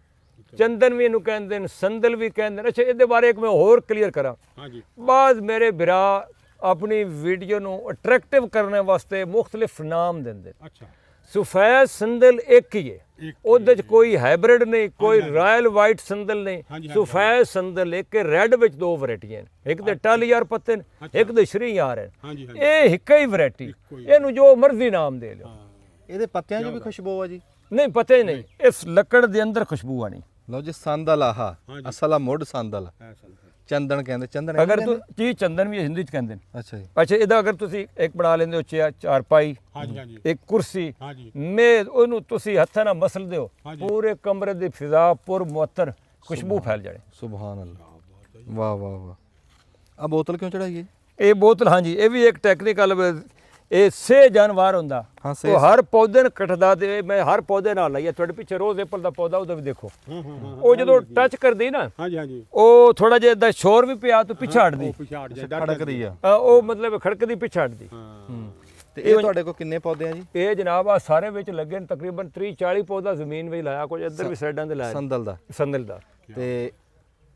ਚੰਦਨ ਵੀ ਇਹਨੂੰ ਕਹਿੰਦੇ ਨੇ ਸੰਦਲ ਵੀ ਕਹਿੰਦੇ ਨੇ ਅੱਛਾ ਇਹਦੇ ਬਾਰੇ ਇੱਕ ਮੈਂ ਹੋਰ ਕਲੀਅਰ ਕਰਾਂ ਹਾਂਜੀ ਬਾਜ਼ ਮੇਰੇ ਭਰਾ ਆਪਣੀ ਵੀਡੀਓ ਨੂੰ ਅਟਰੈਕਟਿਵ ਕਰਨ ਵਾਸਤੇ ਮੁxtਲਿਫ ਨਾਮ ਦਿੰਦੇ ਅੱਛਾ ਸਫੈਦ ਸੰਦਲ ਇੱਕ ਹੀ ਹੈ ਇੱਕ ਉਹਦੇ ਚ ਕੋਈ ਹਾਈਬ੍ਰਿਡ ਨਹੀਂ ਕੋਈ ਰਾਇਲ ਵਾਈਟ ਸੰਦਲ ਨਹੀਂ ਹਾਂਜੀ, ਸਫੈਦ ਸੰਦਲ ਇੱਕ ਰੈੱਡ ਵਿੱਚ ਦੋ ਵੈਰਾਈਟੀਆਂ ਨੇ ਇੱਕ ਤੇ ਟਲ ਯਾਰ ਪੱਤੇ ਨੇ ਇੱਕ ਤੇ ਸ਼੍ਰੀ ਯਾਰ ਹੈ ਹਾਂਜੀ ਹਾਂਜੀ ਇਹ ਇੱਕੋ ਹੀ ਵੈਰਾਈਟੀ ਇੱਕੋ ਹੀ। ਇਹਨੂੰ ਜੋ ਮਰਜ਼ੀ ਨਾਮ ਦੇ ਲਿਓ ਇਹਦੇ ਪੱਤਿਆਂ 'ਚ ਵੀ ਖੁਸ਼ਬੂ ਆ ਜੀ ਨਹੀਂ ਪਤਾ ਹੀ ਨਹੀਂ ਇਸ ਲੱਕੜ ਦੇ ਅੰਦਰ ਖੁਸ਼ਬੂ ਆਣੀ ਲਓ ਜੀ ਸੰਦਲ ਆਹਾ ਹਾਂਜੀ। ਅਸਲ ਆ ਮੁੱਢ ਸੰਦਲ ਐਸਾ ਚੰਦਨ ਕਹਿੰਦੇ ਚੰਦਨ ਅਗਰ ਤੂੰ ਚੀਜ਼ ਚੰਦਨ ਵੀ ਹਿੰਦੀ ਚ ਕਹਿੰਦੇ ਨੇ ਅੱਛਾ ਜੀ ਅੱਛਾ ਇਹਦਾ ਅਗਰ ਤੁਸੀਂ ਇੱਕ ਬਣਾ ਲੈਂਦੇ ਹੋ ਚਾਰਪਾਈ ਹਾਂਜੀ ਹਾਂਜੀ ਇੱਕ ਕੁਰਸੀ ਹਾਂਜੀ ਮੇਜ਼ ਉਹਨੂੰ ਤੁਸੀਂ ਹੱਥਾਂ ਨਾਲ ਮਸਲਦੇ ਹੋ ਹਾਂਜੀ। ਪੂਰੇ ਕਮਰੇ ਦੀ ਫਿਜ਼ਾ ਪੁਰ ਮੁਅੱਤਰ ਖੁਸ਼ਬੂ ਫੈਲ ਜਾਣੀ ਸੁਭਾਨ ਅੱਲਾਹ ਵਾਹ ਵਾਹ ਵਾਹ ਆ ਬੋਤਲ ਕਿਉਂ ਚੜਾਈ ਹੈ ਇਹ ਬੋਤਲ ਹਾਂਜੀ ਇਹ ਵੀ ਇੱਕ ਟੈਕਨੀਕਲ ਇਹ ਸੇ ਜਾਨਵਰ ਹੁੰਦਾ ਹਾਂ, ਉਹ ਸੇਹ। ਹਰ ਪੌਦੇ ਨੂੰ ਕੱਟਦਾ ਤੇ ਮੈਂ ਹਰ ਪੌਦੇ ਨਾਲ ਲਾਈਆ ਤੁਹਾਡੇ ਪਿੱਛੇ ਰੋਜ਼ ਐਪਲ ਦਾ ਪੌਦਾ ਉਹਦਾ ਵੀ ਦੇਖੋ ਉਹ ਜਦੋਂ ਟੱਚ ਕਰਦੀ ਨਾ ਹਾਂਜੀ ਹਾਂਜੀ ਉਹ ਥੋੜਾ ਜਿਹਾ ਦਾ ਸ਼ੋਰ ਵੀ ਪਿਆ ਤਾਂ ਪਿੱਛੇ ਹਟਦੀ ਉਹ ਪਿਛਾੜ ਜਾਂਦਾ ਖੜਕਦੀ ਆ ਉਹ ਮਤਲਬ ਖੜਕਦੀ ਪਿੱਛੇ ਹਟਦੀ ਹਾਂ ਤੇ ਇਹ ਤੁਹਾਡੇ ਕੋਲ ਕਿੰਨੇ ਪੌਦੇ ਆ ਜੀ ਇਹ ਜਨਾਬ ਆ ਸਾਰੇ ਵਿੱਚ ਲੱਗੇ ਨੇ ਤਕਰੀਬਨ 30-40 ਪੌਦਾ ਜ਼ਮੀਨ ਵਿੱਚ ਲਾਇਆ ਕੁਝ ਇੱਧਰ ਵੀ ਸਾਈਡਾਂ ਤੇ ਲਾਇਆ ਸੰਦਲ ਦਾ ਸੰਦਲ ਦਾ ਤੇ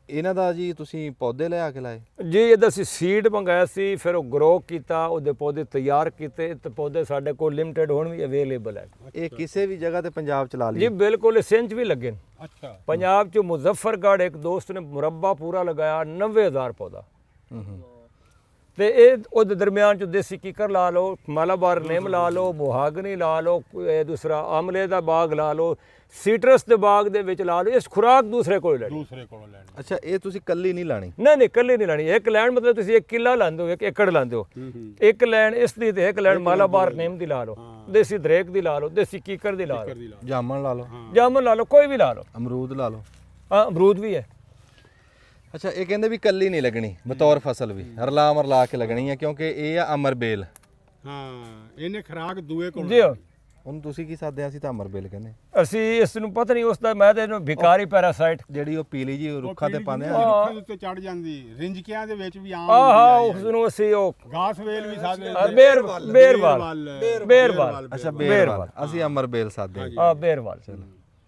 ਇਹਨਾਂ ਦਾ ਜੀ ਤੁਸੀਂ ਪੌਦੇ ਲਿਆ ਕੇ ਲਾਏ ਜੀ ਇਹਦਾ ਅਸੀਂ ਸੀਡ ਮੰਗਾਇਆ ਸੀ ਫਿਰ ਉਹ ਗਰੋ ਕੀਤਾ ਉਹਦੇ ਪੌਦੇ ਤਿਆਰ ਕੀਤੇ ਤੇ ਪੌਦੇ ਸਾਡੇ ਕੋਲ ਲਿਮਟਿਡ ਹੁਣ ਵੀ ਅਵੇਲੇਬਲ ਹੈ ਇਹ ਕਿਸੇ ਵੀ ਜਗ੍ਹਾ ਤੇ ਪੰਜਾਬ ਚ ਲਾ ਲਈ ਜੀ ਬਿਲਕੁਲ ਸਿੰਚ ਵੀ ਲੱਗੇ ਨੇ ਅੱਛਾ ਪੰਜਾਬ ਚ ਮੁਜ਼ੱਫਰਗੜ੍ਹ ਇੱਕ ਦੋਸਤ ਨੇ ਮੁਰੱਬਾ ਪੂਰਾ ਲਗਾਇਆ 90000 ਪੌਦਾ ਤੇ ਇਹ ਉਹਦੇ ਦਰਮਿਆਨ ਚ ਦੇਸੀ ਕੀਕਰ ਲਾ ਲਓ ਮਾਲਾਬਾਰ ਨੇਮ ਲਾ ਲਓ ਮੁਹਾਗਨੀ ਲਾ ਲਓ ਇਹ ਦੂਸਰਾ ਆਮਲੇ ਦਾ ਬਾਗ ਲਾ ਲਓ ਸੀਟਰਸ ਦੇ ਬਾਗ ਦੇ ਵਿੱਚ ਲਾ ਲਓ ਇਸ ਖੁਰਾਕ ਦੂਸਰੇ ਕੋਲ ਲੈਣੀ ਦੂਸਰੇ ਕੋਲੋਂ ਲੈਣੀ ਅੱਛਾ ਇਹ ਤੁਸੀਂ ਕੱਲੀ ਨਹੀਂ ਲਾਣੀ ਨਹੀਂ ਇਕੱਲੇ ਨਹੀਂ ਲੈਣੀ ਇੱਕ ਲੈਣ ਮਤਲਬ ਤੁਸੀਂ ਇੱਕ ਕਿੱਲਾ ਲਾਉਂਦੇ ਹੋ ਇੱਕ ਏਕੜ ਲਾਉਂਦੇ ਹੋ ਇੱਕ ਲੈਣ ਇਸ ਦੀ ਤੇ ਇੱਕ ਲੈਣ ਮਾਲਾਬਾਰ ਨੇਮ ਦੀ ਲਾ ਲਓ ਦੇਸੀ ਦਰੇਕ ਦੀ ਲਾ ਲਓ ਦੇਸੀ ਕੀਕਰ ਦੀ ਲਾ ਲਓ ਕਰਦੀ ਲਾ ਜਾਮਣ ਲਾ ਲਓ ਜਾਮਨ ਲਾ ਲਓ ਕੋਈ ਵੀ ਲਾ ਲਓ ਅਮਰੂਦ ਲਾ ਲਓ ਹਾਂ ਅਮਰੂਦ ਵੀ ਹੈ ਅੱਛਾ ਇਹ ਕਹਿੰਦੇ ਵੀ ਕੱਲੀ ਨਹੀਂ ਲੱਗਣੀ ਬਤੌਰ ਫਸਲ ਵੀ ਰਲਾ ਮਰਲਾ ਕੇ ਲੱਗਣੀ ਹੈ ਕਿਉਂਕਿ ਇਹ ਆ ਅਮਰਬੇਲ ਹਾਂ ਇਹਨੇ ਖਰਾਕ ਦੂਏ ਕੋਲ ਜੀ ਉਹਨੂੰ ਤੁਸੀਂ ਕੀ ਸਾਦੇ ਅਸੀਂ ਤਾਂ ਅਮਰਬੇਲ ਕਹਿੰਦੇ ਅਸੀਂ ਇਸ ਨੂੰ ਪਤਾ ਨਹੀਂ ਉਸ ਦਾ ਮੈਂ ਤੇ ਇਹਨੂੰ ਭਿਕਾਰੀ ਪੈਰਾਸਾਈਟ ਜਿਹੜੀ ਉਹ ਪੀਲੀ ਜੀ ਰੁੱਖਾਂ ਤੇ ਪਾਉਂਦੇ ਆ ਰੁੱਖਾਂ ਦੇ ਉੱਤੇ ਚੜ ਜਾਂਦੀ ਰਿੰਜਕਿਆਂ ਦੇ ਵਿੱਚ ਵੀ ਆਮ ਆਹਾ ਉਸ ਨੂੰ ਅਸੀਂ ਉਹ ਗਾਸ ਵੇਲ ਵੀ ਸਾਦੇ ਬੇਰਵਾਲ ਅੱਛਾ ਬੇਰਵਾਲ ਅਸੀਂ ਅਮਰਬੇਲ ਸਾਦੇ ਆ। ਹਾਂ ਬੇਰਵਾਲ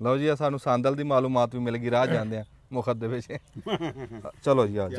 ਲਓ ਜੀ ਆ ਸਾਨੂੰ ਸੰਦਲ ਦੀ ਮਾਲੂਮਾਤ ਵੀ ਮਿਲ ਗਈ ਰਾਹ ਜਾਂਦੇ ਆ ਮੁਖਤ ਦੇ ਵਿੱਚ ਚਲੋ ਜੀ ਆ ਜਾਓ।